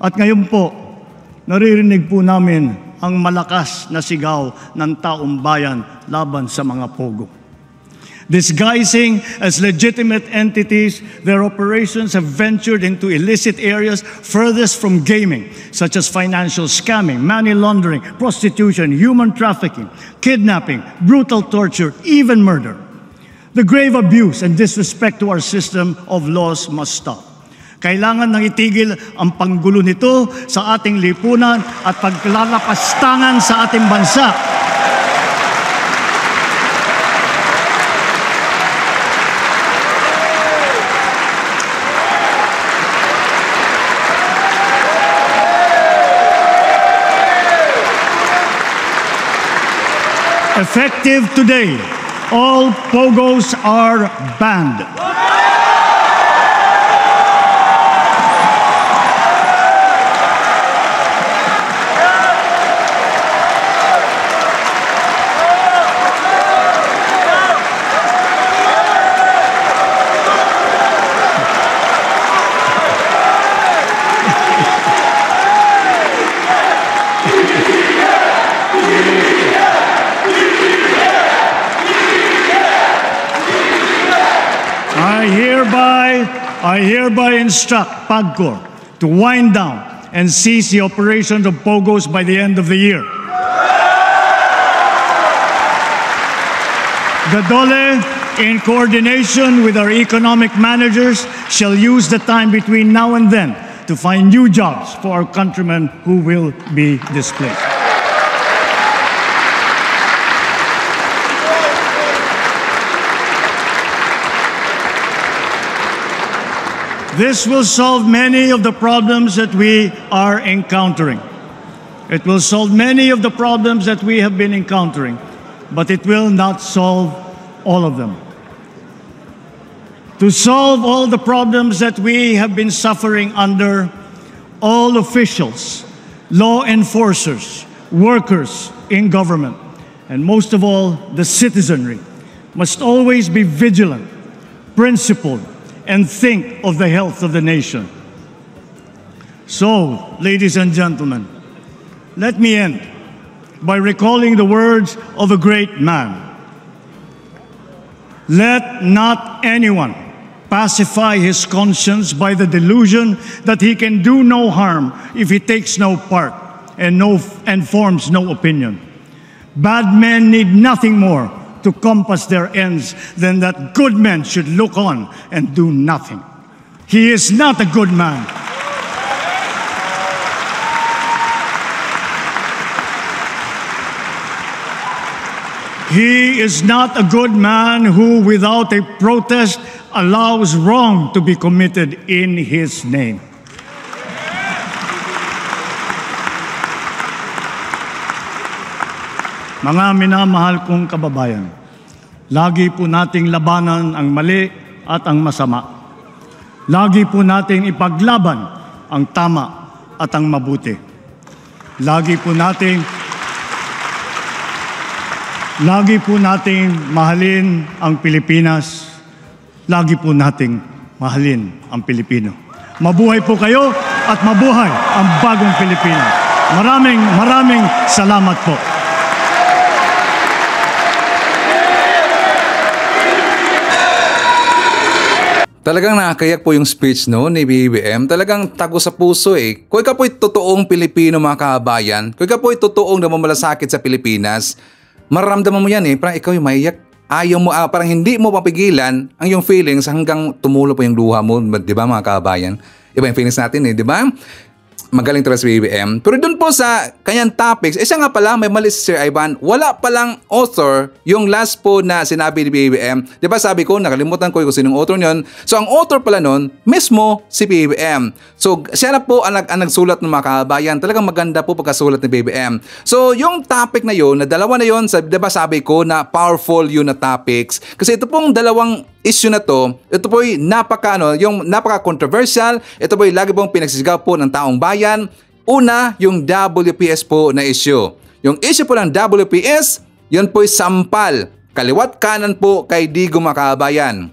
At ngayon po, naririnig po namin ang malakas na sigaw ng taong bayan laban sa mga pogo. Disguising as legitimate entities, their operations have ventured into illicit areas furthest from gaming, such as financial scamming, money laundering, prostitution, human trafficking, kidnapping, brutal torture, even murder. The grave abuse and disrespect to our system of laws must stop. Kailangan nang itigil ang panggulo nito sa ating lipunan at paglalapastangan sa ating bansa. Effective today, all POGOs are banned. I hereby instruct PAGCOR to wind down and cease the operations of POGOs by the end of the year. The DOLE, in coordination with our economic managers, shall use the time between now and then to find new jobs for our countrymen who will be displaced. This will solve many of the problems that we are encountering. It will solve many of the problems that we have been encountering, but it will not solve all of them. To solve all the problems that we have been suffering under, all officials, law enforcers, workers in government, and most of all, the citizenry, must always be vigilant, principled, and think of the health of the nation. So, ladies and gentlemen, let me end by recalling the words of a great man. Let not anyone pacify his conscience by the delusion that he can do no harm if he takes no part and forms no opinion. Bad men need nothing more to compass their ends than that good men should look on and do nothing. He is not a good man. He is not a good man who, without a protest, allows wrong to be committed in his name. Mga minamahal kong kababayan, lagi po nating labanan ang mali at ang masama. Lagi po nating ipaglaban ang tama at ang mabuti. Lagi po nating mahalin ang Pilipinas. Lagi po nating mahalin ang Pilipino. Mabuhay po kayo at mabuhay ang bagong Pilipinas. Maraming salamat po. Talagang nakakayak po yung speech ni BBM. Talagang tago sa puso eh. Kung ikaw po'y totoong Pilipino mga kabayan, kung ikaw po'y totoong namamalasakit sa Pilipinas, mararamdaman mo yan eh. Parang ikaw yung maiyak. Ayaw mo, parang hindi mo papigilan ang yung feelings hanggang tumulo po yung luha mo. Di ba mga kabayan? Iba yung feelings natin eh, di ba? Magaling talaga si BBM. Pero dun po sa kanyang topics, siya nga pala, may mali si Sir Ivan, wala palang author yung last po na sinabi ni BBM. Di ba sabi ko, nakalimutan ko kung sinong author nyon. So ang author pala nun, mismo si BBM. So siya na po ang nagsulat ng mga kabayan. Talagang maganda po pagkasulat ni BBM. So yung topic na yun, na dalawa na yun, di ba sabi ko na powerful yun na topics. Kasi ito pong dalawang issue na to, ito po'y napaka-controversial, ito po'y lagi pong pinagsisigaw po ng taong bayan. Una, yung WPS po na issue. Yung issue po ng WPS, yun po'y sampal, kaliwat kanan po kay Digong Makabayan.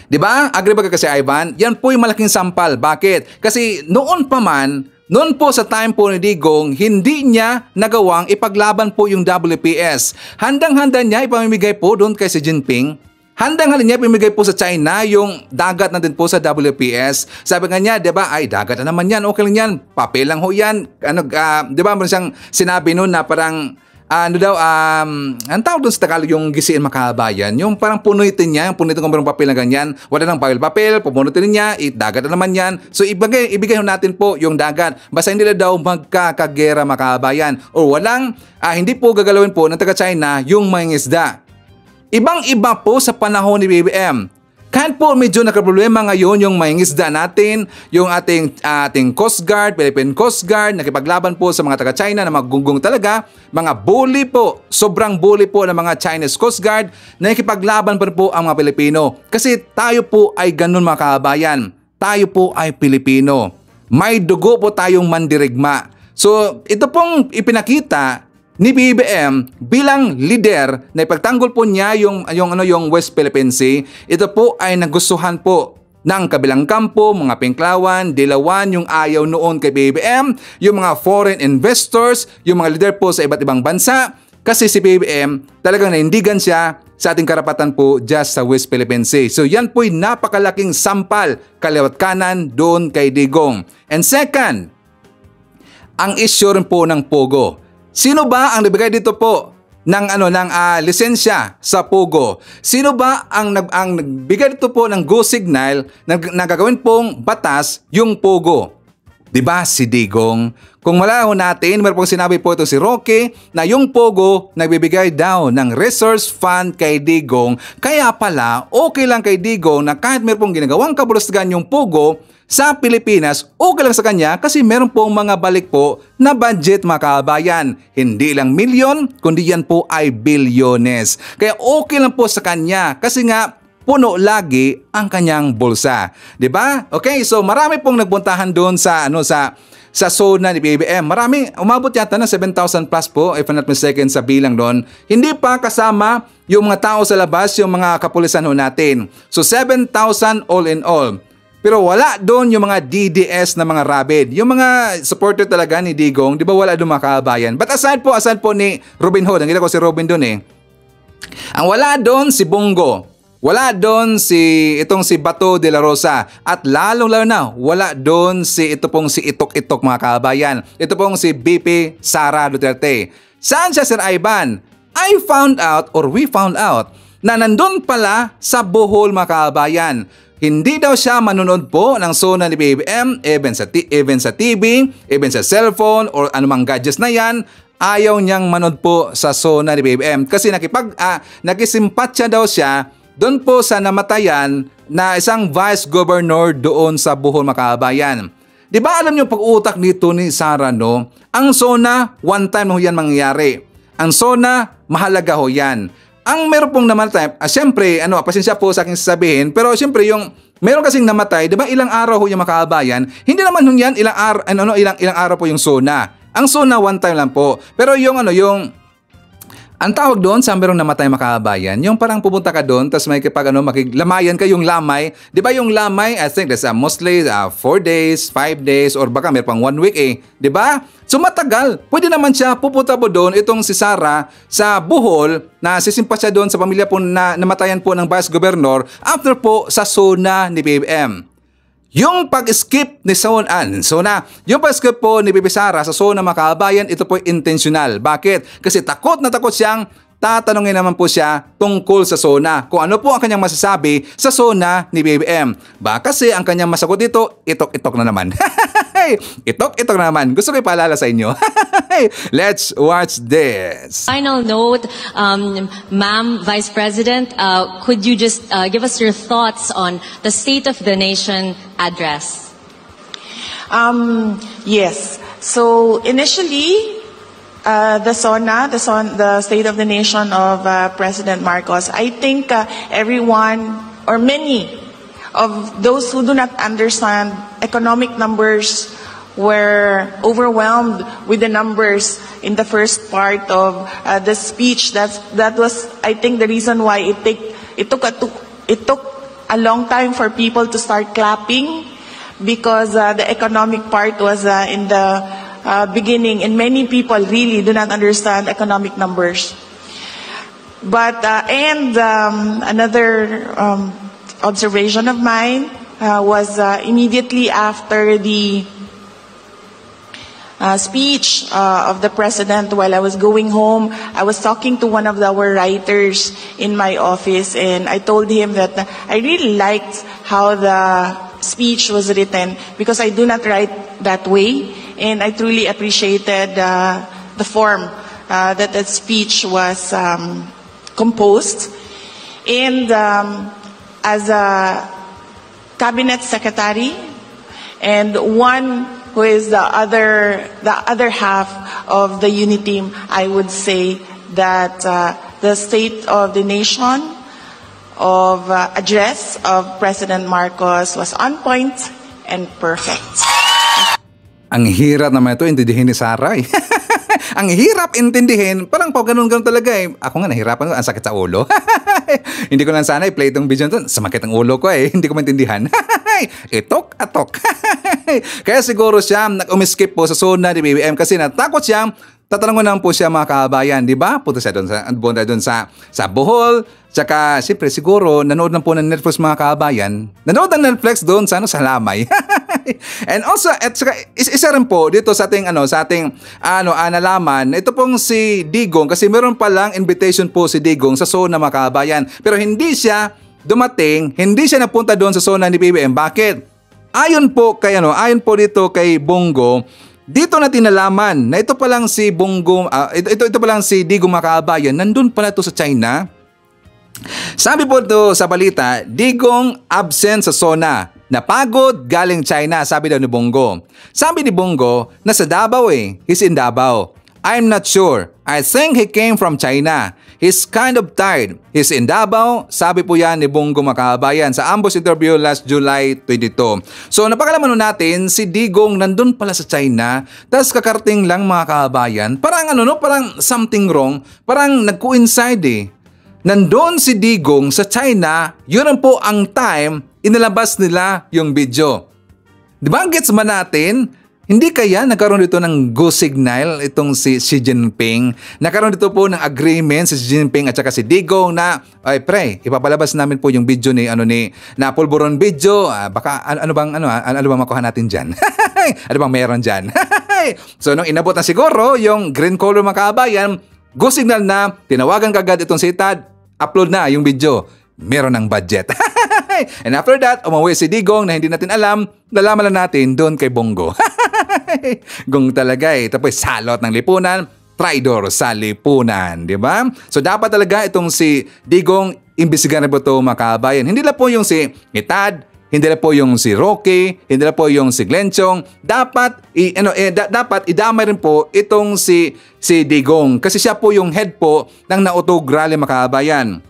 Diba? Agree ba kasi Ivan? Yan po'y malaking sampal. Bakit? Kasi noon po sa time po ni Digong, hindi niya nagawang ipaglaban po yung WPS. Handang-handa niya ipamimigay po doon kay si Jinping. handang-handa niya pimigay po sa China yung dagat na din po sa WPS. Sabi nga niya, 'di ba? Ay, dagat na naman 'yan. Okay lang 'yan. Papel lang ho 'yan. 'Di ba? Meron siyang sinabi noon na parang ang tawag doon sa Tagalog yung gisiin makabayan, yung parang punuitin niya, yung punuitin kung merong papel na ganyan, wala nang papel, pupunutin niya, dagat na naman yan. So ibigay natin po yung dagat. Basta hindi na daw magkakagera makabayan o walang, hindi po gagalawin po ng taga-China yung mga isda. Ibang-iba po sa panahon ni BBM. Kahit po medyo nakaproblema ngayon yung mangingisda natin, yung ating Coast Guard, Philippine Coast Guard, nakipaglaban po sa mga taga-China na magunggong talaga, mga bully po, sobrang bully po ng mga Chinese Coast Guard, nakipaglaban pa po ang mga Pilipino. Kasi tayo po ay ganun mga kabayan, tayo po ay Pilipino. May dugo po tayong mandirigma. So ito pong ipinakita ni BBM bilang leader na ipagtanggol po niya yung West Philippine Sea. Ito po ay nagustuhan po ng kabilang kampo, mga Pinklawan, Dilawan, yung ayaw noon kay BBM, yung mga foreign investors, yung mga leader po sa iba't ibang bansa. Kasi si BBM talagang naindigan siya sa ating karapatan po just sa West Philippine Sea. So yan po'y napakalaking sampal kaliwat kanan doon kay Digong. And second, ang issue rin po ng Pogo. Sino ba ang nagbigay dito po ng lisensya sa Pogo? Sino ba ang nagbigay dito po ng go signal na gagawin pong batas yung Pogo? 'Di ba si Digong? Kung malaho natin, meron pong sinabi po ito si Roque na yung Pogo nagbibigay daw ng resource fund kay Digong. Kaya pala okay lang kay Digong na kahit meron pong ginagawang kabulustagan yung Pogo sa Pilipinas, okay lang sa kanya kasi meron pong mga balik po na budget mga kabayan. Hindi lang milyon, kundi yan po ay bilyones. Kaya okay lang po sa kanya kasi nga puno lagi ang kanyang bulsa. 'Di ba? Okay, so marami pong nagbuntahan doon sa zona ni BBM. Marami, umabot yata na 7,000 plus po, if I'm not mistaken, sa bilang doon. Hindi pa kasama yung mga tao sa labas, yung mga kapulisan ho natin. So 7,000 all in all. Pero wala doon yung mga DDS na mga rabid. Yung mga supporter talaga ni Digong, di ba wala doon mga kabayan? But aside po ni Robin Hood, nakita ko si Robin doon eh. Ang wala doon si Bongo. Wala doon si Bato de la Rosa. At lalong-lalo na, wala doon si Itok-Itok mga kabayan. Ito pong si BP Sara Duterte. Saan siya, Sir Ivan? We found out na nandun pala sa Bohol mga kabayan. Hindi daw siya manonood po ng zona ni BBM, even sa TV, even sa cellphone, or anumang gadgets na yan. Ayaw niyang manood po sa zona ni BBM kasi nakisimpatya daw siya doon po sa namatayan na isang vice governor doon sa Bohol mga kabayan. Di ba alam niyo pag-utak nito ni Sara, no? Ang zona, one time ho yan mangyayari. Ang zona, mahalaga ho yan. Ang meron pong namatay, siyempre, pasensya po sa aking sasabihin, pero siyempre yung meron kasing namatay, 'di ba ilang araw ho yung makabayan? Hindi naman yan ilang araw po yung zona. Ang zona one time lang po. Pero yung ang tawag doon sa merong namatay makabayan, yung parang pupunta ka doon, tapos may makiglamayan ka yung lamay. Di ba yung lamay, I think that's mostly 4 days, 5 days, or baka may pang 1 week eh. Di ba? So matagal. Pwede naman siya pupunta po doon, itong si Sara, sa Bohol, na sisimpa siya doon sa pamilya po na namatayan po ng vice governor after po sa zona ni BBM. Yung pag-skip ni yung pag-skip po ni BP Sara sa zona makabayan, ito po intentional. Bakit? Kasi takot na takot siyang tatanungin naman po siya tungkol sa zona. Kung ano po ang kanyang masasabi sa zona ni BBM. Baka kasi ang kanyang masagot dito, itok-itok na naman. Itok-itok na naman. Gusto ko ipaalala sa inyo. Let's watch this. Final note, Ma'am Vice President, could you just give us your thoughts on the State of the Nation address? Yes. So initially, the State of the Nation of President Marcos, I think everyone or many of those who do not understand economic numbers were overwhelmed with the numbers in the first part of the speech. That was, I think, the reason why it took a long time for people to start clapping, because the economic part was in the beginning, and many people really do not understand economic numbers. But another observation of mine was immediately after the speech of the president. While I was going home, I was talking to one of our writers in my office, and I told him that I really liked how the speech was written, because I do not write that way, and I truly appreciated the form that that speech was composed. And as a cabinet secretary and one who is the other half of the unity team, I would say that the State of the Nation of address of President Marcos was on point and perfect. Ang hirap naman ito intindihin ni Saray. Ang hirap intindihin, parang po ganun-ganun talaga eh. Ako nga nahirapan ko, ang sakit sa ulo. Hindi ko lang sana i-play itong video ito. Sumakit ang ulo ko eh, hindi ko maintindihan. Itok-atok. Kaya siguro siya nag-umiskip po sa zona ni BBM kasi natakot siya. Tatanungan naman po siya mga kabayan, di ba? Punta siya doon sa Bohol. Tsaka, siyempre, siguro, nanood lang po ng Netflix mga kabayan. Nanood ng Netflix doon sa Lamay. And also, at saka, isa rin po dito sa ating nalaman, ito pong si Digong, kasi meron palang invitation po si Digong sa zona mga kabayan. Pero hindi siya dumating, hindi siya napunta doon sa zona ni BBM. Bakit? Ayon po dito kay Bongo, dito natin nalaman na ito pa lang si Bongo, ito pa lang si Digong mga kabayan, nandun pala to sa China. Sabi po ito sa balita, Digong absent sa zona, napagod galing China, sabi daw ni Bongo. Sabi ni Bongo, nasa Davao eh, he's in Davao. I'm not sure, I think he came from China. He's kind of tired. He's in Davao, sabi po yan ni Bongo makabayan sa Ambos interview last July 22. So napakalaman natin, si Digong nandun pala sa China, tapos kakarating lang mga kabayan, parang parang something wrong, parang nag-coincide eh. Nandun si Digong sa China, yun po ang time inilabas nila yung video. Diba gets man natin? Hindi kaya nagkaroon dito ng go signal itong si Xi Jinping? Nagkaroon dito po ng agreement si Xi Jinping at saka si Digong na, ay pre, ipapalabas namin po yung video ni na pulburon video. Baka ano bang makuha natin diyan? Ano bang meron diyan? So nung inabot na siguro yung green color mga kabayan, go signal na, tinawagan kagad itong si Tad, upload na yung video. Meron ng budget. And after that, umuwi si Digong na hindi natin alam, nalaman lang natin doon kay Bongo. Gong talaga eh. Tapos salot ng lipunan, traidor sa lipunan, di ba? So dapat talaga itong si Digong imbisigan na po ito mga kabayan. Hindi lang po yung si Tad, hindi lang po yung si Roque, hindi lang po yung si Glenn Chong. Dapat idamay rin po itong si Digong kasi siya po yung head po ng nautog rally mga kabayan.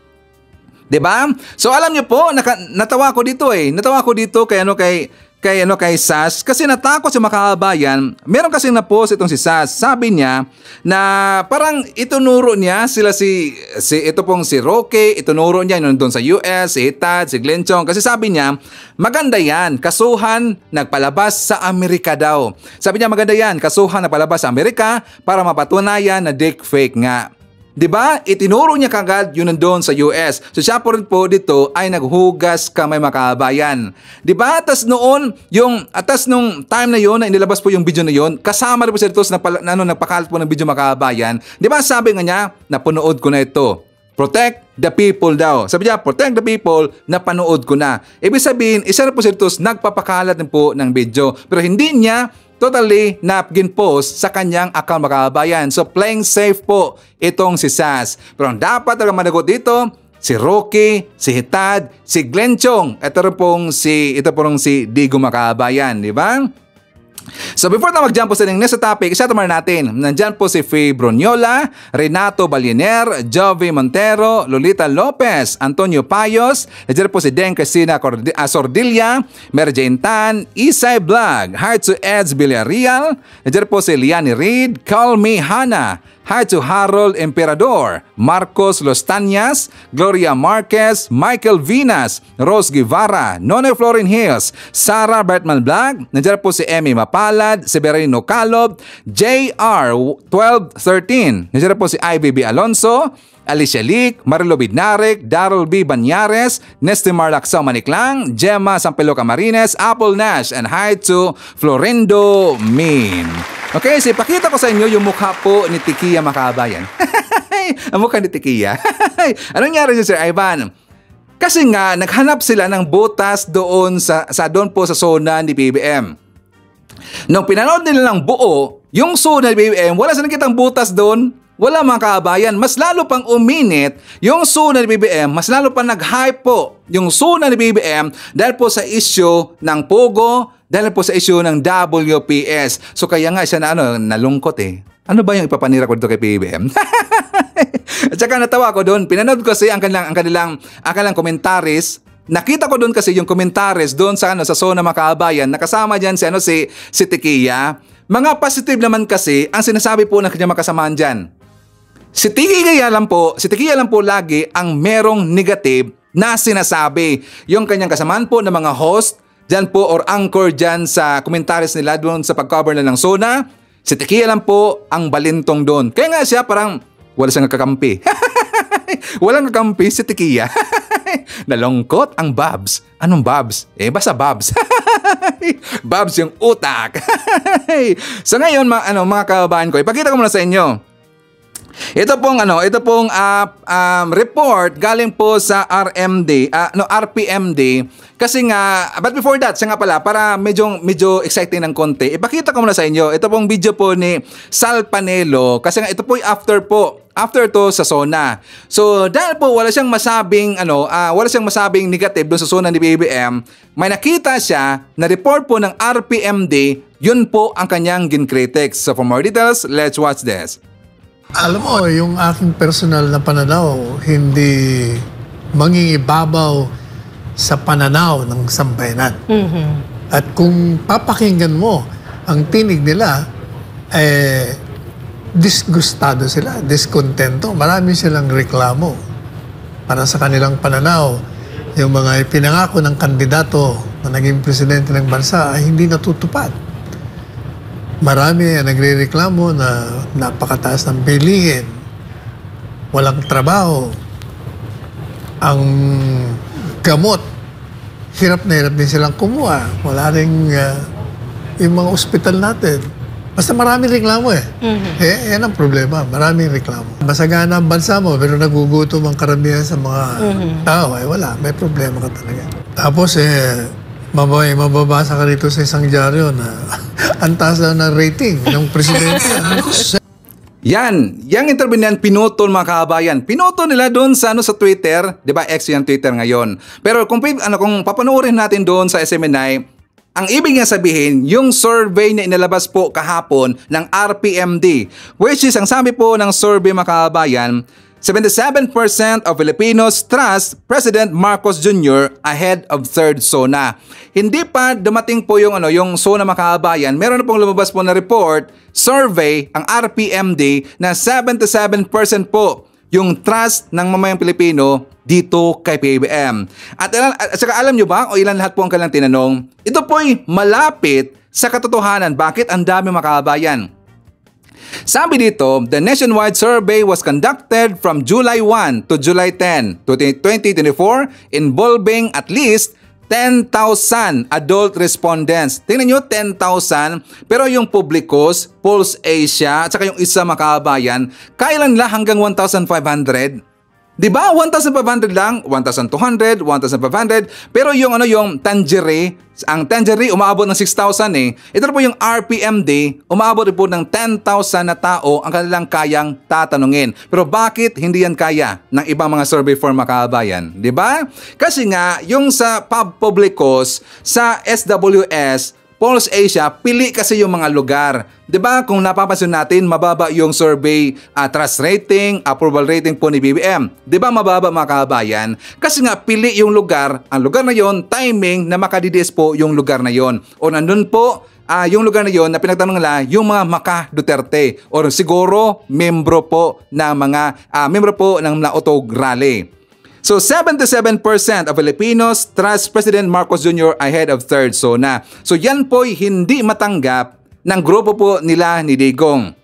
Diba? So alam niyo po, natawa ko dito eh. Natawa ko dito kay Sas kasi natakot si makabayan. Meron kasi na-post itong si Sas. Sabi niya na parang itunuro niya ito pong si Roque, itunuro niya yun doon sa US, si Tad, si Glenn Chong. Kasi sabi niya, maganda yan, kasuhan nagpalabas sa Amerika daw. Sabi niya maganda yan, kasuhan nagpalabas sa Amerika para mapatunayan na deep fake nga. Diba? Itinuro niya kagad yun nandun sa US. So siya po rin po dito ay naghugas kamay makabayan. Diba? Atas nung time na yun na inilabas po yung video na yun, kasama rin po siya dito na nagpakalat po ng video makabayan. Diba? Sabi nga niya, napanood ko na ito. Protect the people daw. Sabi niya, protect the people, napanood ko na. Ibig sabihin, isa na po siya dito nagpapakalat din po ng video. Pero hindi niya totally na ginpost sa kanyang account makabayan. So playing safe po itong si Sas. Pero ang dapat talaga managot dito, si Roque, si Tad, si Glenn Chong. Ito pong si Digong makabayan, di ba? So before na mag-jump po sa next topic, isa naman natin. Nandyan po si Faye Brunyola, Renato Baliner, Jovi Montero, Lolita Lopez, Antonio Payos, nandyan po si Den Cristina Sordilla, Mary Jane Tan, Isay Vlog, Heart to Eds Villarreal, nandyan po si Liani Reed, Call Me Hannah, Hi to Harold Emperador, Marcos Lostanias, Gloria Marquez, Michael Vinas, Rose Guevara, None Florin Hills, Sarah Bertman Blag, nandiyan po si Emmy Mapalad, Severino Calob, JR 1213, nandiyan po si IBB Alonso, Alicia Leak, Marilo Bidnarek, Darrell B. Banyares, Nestimar Laksao Maniklang, Gemma Sampelo Camarines, Apple Nash, and hi to Florendo Min. Okay, so ipakita ko sa inyo yung mukha po ni Tikia Makabayan. Ang mukha ni Tikia. Anong nangyari niyo, Sir Ivan? Kasi nga, naghanap sila ng butas doon doon po sa zona ni BBM. Nung pinanood nila ng buo, yung zona ni BBM, wala silang kitang butas doon. Wala mga kabayan, mas lalo pang uminit yung zona ni BBM, mas lalo pang nag-hype po yung zona ni BBM dahil po sa issue ng Pogo, dahil po sa issue ng WPS. So kaya nga siya nalungkot eh. Ano ba yung ipapanira ko dito kay BBM? At saka natawa ko doon, pinanood ko kasi ang kanilang komentaris. Nakita ko doon kasi yung komentaris doon sa zona mga kabayan, nakasama diyan si Tikia. Mga positive naman kasi ang sinasabi po ng kanyang makasamaan diyan. Si Tikia lang po lagi ang merong negative na sinasabi. Yung kanyang kasamaan po ng mga host dyan po or anchor dyan sa komentaris nila doon sa pag-cover na ng zona, si Tikia lang po ang balintong doon. Kaya nga siya parang wala siyang kakampi. Walang kakampi si Tikia. Nalungkot ang Babs. Anong Babs? Basta Babs. Babs yung utak. So ngayon mga kababayan ko, ipakita ko muna sa inyo. Ito pong report galing po sa RPMD kasi nga, but before that, siya nga pala, para medyo exciting ng konti, ipakita ko muna sa inyo, ito pong video po ni Sal Panelo, kasi nga ito po after to sa zona. So dahil po wala siyang masabing negative doon sa zona ni BBM, may nakita siya na report po ng RPMD, yun po ang kanyang gincritics. So for more details, let's watch this. Alam mo, yung aking personal na pananaw, hindi mangingibabaw sa pananaw ng sambayanan. At kung papakinggan mo ang tinig nila, disgustado sila, diskontento. Marami silang reklamo para sa kanilang pananaw. Yung mga ipinangako ng kandidato na naging presidente ng bansa ay hindi natutupad. Marami ang nagrereklamo na napakataas ng bilihin, walang trabaho, ang gamot, hirap na hirap din silang kumuha. Wala rin yung mga ospital natin. Basta maraming reklamo yan ang problema, maraming reklamo. Masagana ang bansa mo, pero nagugutom ang karamihan sa mga tao, wala, may problema ka talaga. Tapos mababasa ka rito sa isang dyaryo na ang taas daw ng rating ng presidente. Yung interview niyan, pinutol mga kabayan. Pinutol nila doon sa Twitter, 'di ba? X yung Twitter ngayon. Pero kung papanoorin natin doon sa SMNI, ang ibig niya sabihin, yung survey na inilabas po kahapon ng RPMD, which is ang sabi po ng survey mga kabayan, 77% of Filipinos trust President Marcos Jr. ahead of third zona. Hindi pa dumating po yung zona mga kabayan. Meron na pong lumabas po na report, survey, ang RPMD na 77% po yung trust ng mamayang Pilipino dito kay PBM. At saka alam nyo ba, o ilan lahat po ang kanilang tinanong, ito po'y malapit sa katotohanan. Bakit? Ang dami mga kabayan. Sabi dito, the nationwide survey was conducted from July 1 to July 10, 2024 involving at least 10,000 adult respondents. Tingnan nyo, 10,000. Pero yung Publicos, Pulse Asia, at saka yung isa makabayan, kailan lang hanggang 1,500? Diba? 1,500 lang, 1,200, 1,500. Pero yung Tangeray, ang Tangeray umaabot ng 6,000 Ito po yung RPMD, umaabot po ng 10,000 na tao ang kanilang kayang tatanungin. Pero bakit hindi yan kaya ng ibang mga survey firm makabayan? Diba? Kasi nga, yung sa Publicos, sa SWS, Pulse Asia, pili kasi yung mga lugar. 'Di ba? Kung napapansin natin, mababa yung survey trust rating, approval rating po ni BBM. 'Di ba mababa mga kabayan? Kasi nga pili yung lugar, ang lugar na yon, timing na makadides po yung lugar na yon. O nandun po yung lugar na yon na pinagtanong nila yung mga Maka Duterte or siguro membro po ng mga Otog Rally. So 77% of Filipinos trust President Marcos Jr. ahead of third zona. So yan po'y hindi matanggap ng grupo po nila ni Digong.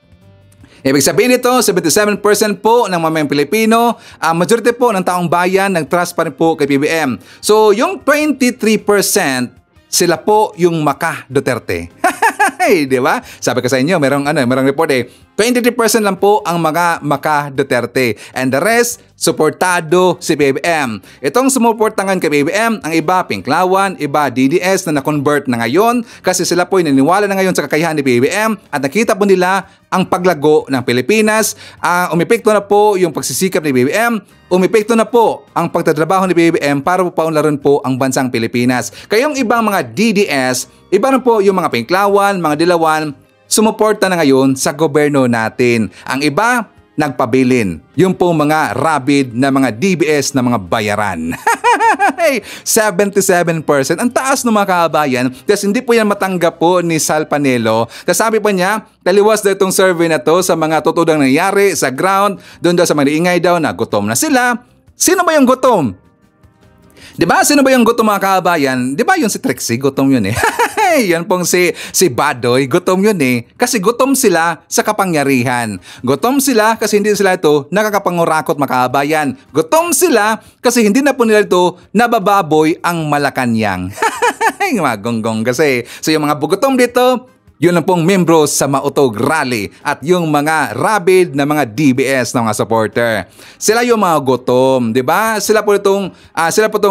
Ibig sabihin nito, 77% po ng mamayang Pilipino, majority po ng taong bayan nag-trust pa rin po kay PBM. So yung 23%, sila po yung Maka Duterte. Di ba? Sabi ko sa inyo, merong report 23% lang po ang mga Maka Duterte. And the rest, suportado si BBM. Itong sumuportangan kay BBM, ang iba Pinklawan, iba DDS na na-convert na ngayon kasi sila po naniniwala na ngayon sa kakayahan ni BBM at nakita po nila ang paglago ng Pilipinas. Umepekto na po yung pagsisikap ni BBM. Umepekto na po ang pagtatrabaho ni BBM para po paunlaran po ang bansang Pilipinas. Kayong ibang mga DDS, iba na po yung mga Pinklawan, mga Dilawan, sumuporta na ngayon sa gobyerno natin. Ang iba, nagpabilin. Yung po mga rabid na mga DBS na mga bayaran. 77%. Ang taas ng mga kababayan. Kasi hindi po yan matanggap po ni Sal Panelo. Kasi sabi pa niya, taliwas daw itong survey na to sa mga totodang nangyayari sa ground. Doon daw sa mga ingay daw na gutom na sila. Sino ba yung gutom? Diba? Sino ba yung gutom mga kababayan? Diba yung si Trixie? Gutom yun eh. Yan pong si Badoy. Gutom yun eh. Kasi gutom sila sa kapangyarihan. Gutom sila kasi hindi sila ito nakakapangurakot mga kababayan. Gutom sila kasi hindi na po nila ito nabababoy ang Malacanang. Mga gonggong kasi. So yung mga bugutom dito, yun lang pong membro sa Mautog Rally at yung mga rabid na mga DBS na mga supporter. Sila yung mga gutom, di ba? Sila po itong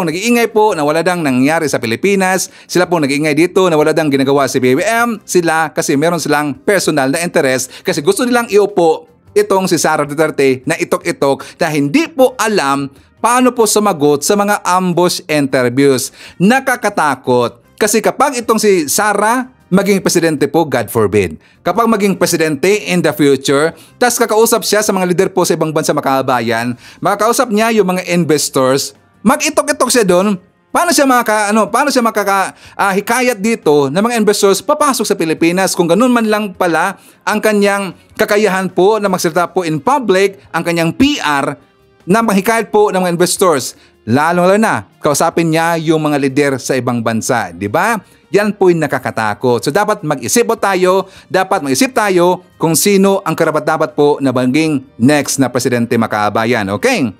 nag-iingay po na wala dang nangyari sa Pilipinas. Sila po nag-iingay dito na wala dang ginagawa si BBM. Sila kasi meron silang personal na interest kasi gusto nilang iupo itong si Sara Duterte na itok-itok na hindi po alam paano po sumagot sa mga ambush interviews. Nakakatakot. Kasi kapag itong si Sara maging presidente po, God forbid. Kapag maging presidente in the future, tas kakausap siya sa mga leader po sa ibang bansa makabayan, makakausap niya yung mga investors, mag-itok-itok siya doon, paano siya makakahikayat dito na mga investors papasok sa Pilipinas kung ganun man lang pala ang kanyang kakayahan po na magsalita po in public, ang kanyang PR na mahikayat po ng mga investors. Lalo na, kausapin niya yung mga leader sa ibang bansa, di ba? Yan po yung nakakatakot. So dapat mag-isip tayo kung sino ang karapat-dapat po na maging next na presidente makabayan. Okay?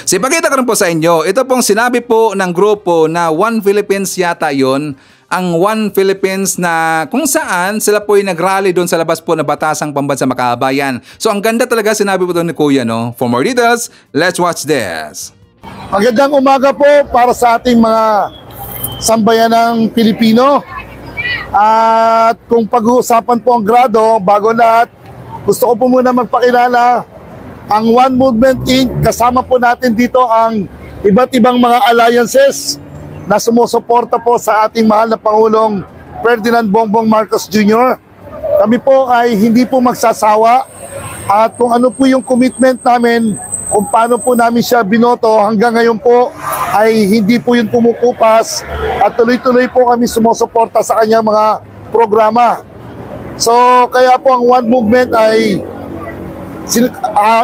So ipakita ko rin po sa inyo, ito pong sinabi po ng grupo na One Philippines yata yon, ang One Philippines na kung saan sila po yung nag-rally doon sa labas po na batasang pambansa makabayan. So ang ganda talaga sinabi po doon ni Kuya, no? For more details, let's watch this. Magandang umaga po para sa ating mga sambayanang Pilipino. At kung pag-uusapan po ang grado, bago lahat, gusto ko po muna magpakilala ang One Movement Inc. Kasama po natin dito ang iba't ibang mga alliances na sumusuporta po sa ating mahal na Pangulong Ferdinand Bongbong Marcos Jr. Kami po ay hindi po magsasawa at kung ano po yung commitment namin, kung paano po namin siya binoto hanggang ngayon po ay hindi po yun pumukupas at tuloy-tuloy po kami sumusuporta sa kanyang mga programa. So kaya po ang One Movement ay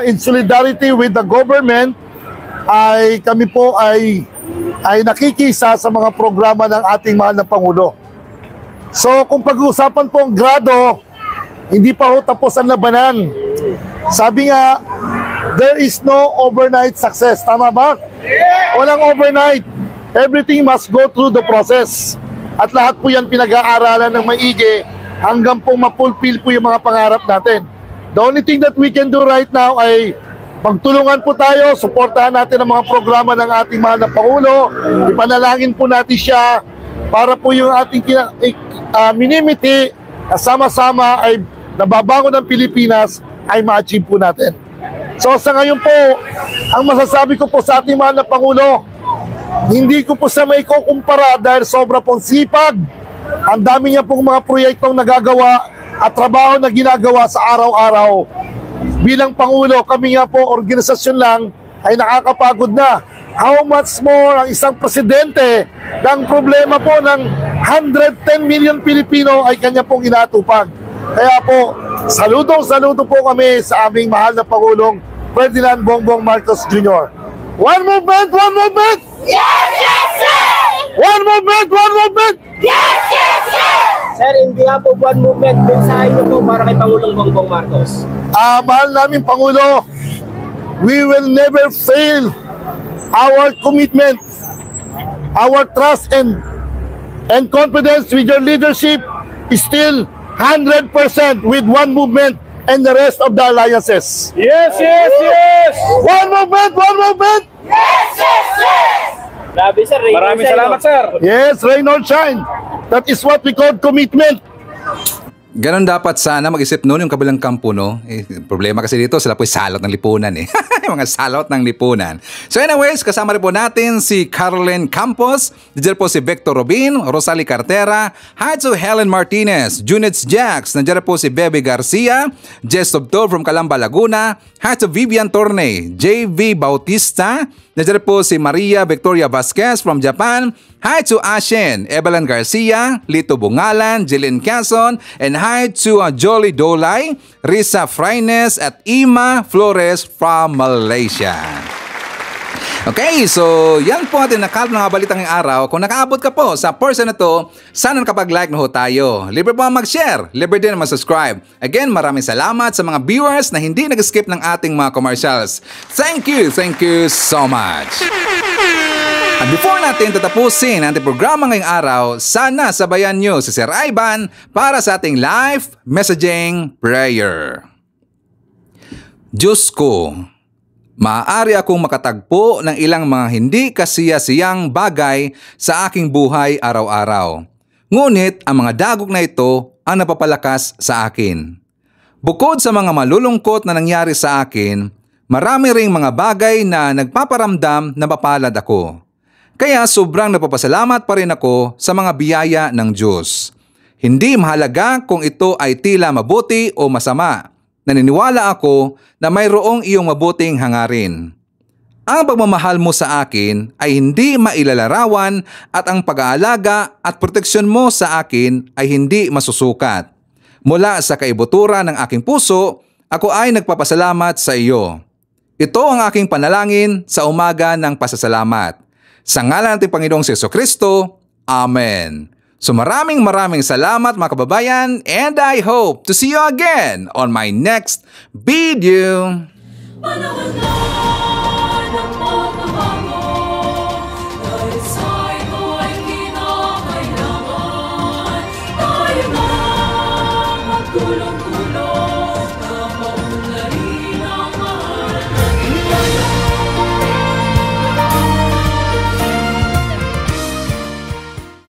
in solidarity with the government ay kami po ay nakikisa sa mga programa ng ating mahal na Pangulo. So kung pag-uusapan po ang grado, hindi pa ho tapos ang labanan. Sabi nga, there is no overnight success. Tama ba? Walang overnight. Everything must go through the process. At lahat po yan pinag-aaralan ng maigi hanggang po mapulfill po yung mga pangarap natin. The only thing that we can do right now ay pagtulungan po tayo, suportahan natin ang mga programa ng ating mahal na Pangulo, ipanalangin po natin siya para po yung ating minimiti na sama-sama ay nababangon ng Pilipinas ay ma-achieve po natin. So sa ngayon po, ang masasabi ko po sa ating mahal na Pangulo, hindi ko po siya may kukumpara dahil sobra pong sipag. Ang dami niya pong mga proyektong nagagawa at trabaho na ginagawa sa araw-araw. Bilang Pangulo, kami nga po, organisasyon lang, ay nakakapagod na. How much more ang isang presidente ng problema po ng 110 million Pilipino ay kanya pong inatupag. Kaya po, saludo po kami sa aming mahal na Pangulong Ferdinand Bongbong Marcos Jr. One movement! One movement! Yes, yes, yes! One movement! One movement! Yes, yes, yes! Sir, in behalf of One Movement, mensahe niyo po para kay Pangulong Bongbong Marcos. Mahal namin Pangulo, we will never fail our commitment, our trust and confidence with your leadership is still 100% with One Movement and the rest of the alliances. Yes, yes, yes! One movement! One movement! Yes, yes, yes! Grabe, sir. Maraming salamat, sir. Yes, rain or shine. That is what we call commitment. Ganon dapat sana mag-isip noon yung kabilang kampo, no? Problema kasi dito, sila po'y salot ng lipunan eh. Mga salot ng lipunan. So anyways, kasama rin po natin si Caroline Campos, nandiyan po si Victor Robin, Rosalie Cartera, hi to Helen Martinez, Junits Jax, nandiyan po si Bebe Garcia, Jess Tobto from Calamba, Laguna, hi to Vivian Torne, JV Bautista, nandiyan po si Maria Victoria Vasquez from Japan, hi to Ashen, Evelyn Garcia, Lito Bungalan, Jillian Quezon, and hi to Jolly Dolay, Risa Fraines at Ima Flores from Malaysia. Okay, so yan po ating nakalap ng mga balitang ngayong araw. Kung nakaabot ka po sa portion na to, sana nakapag-like na ho tayo. Libre po ang mag-share, libre din ang mag-subscribe. Again, maraming salamat sa mga viewers na hindi nag-skip ng ating mga commercials. Thank you so much. At before natin tatapusin ang ating programa ngayong araw, sana sabayan nyo si Sir Ivan para sa ating live messaging prayer. Diyos ko, maaari akong makatagpo ng ilang mga hindi kasiya-siyang bagay sa aking buhay araw-araw. Ngunit ang mga dagok na ito ang napapalakas sa akin. Bukod sa mga malulungkot na nangyari sa akin, marami ring mga bagay na nagpaparamdam na mapalad ako. Kaya sobrang napapasalamat pa rin ako sa mga biyaya ng Diyos. Hindi mahalaga kung ito ay tila mabuti o masama. Naniniwala ako na mayroong iyong mabuting hangarin. Ang pagmamahal mo sa akin ay hindi mailalarawan at ang pag-aalaga at proteksyon mo sa akin ay hindi masusukat. Mula sa kaibuturan ng aking puso, ako ay nagpapasalamat sa iyo. Ito ang aking panalangin sa umaga ng pasasalamat. Sa ngalan ng ating Panginoong Jesucristo, Amen. So maraming salamat mga kababayan, and I hope to see you again on my next video.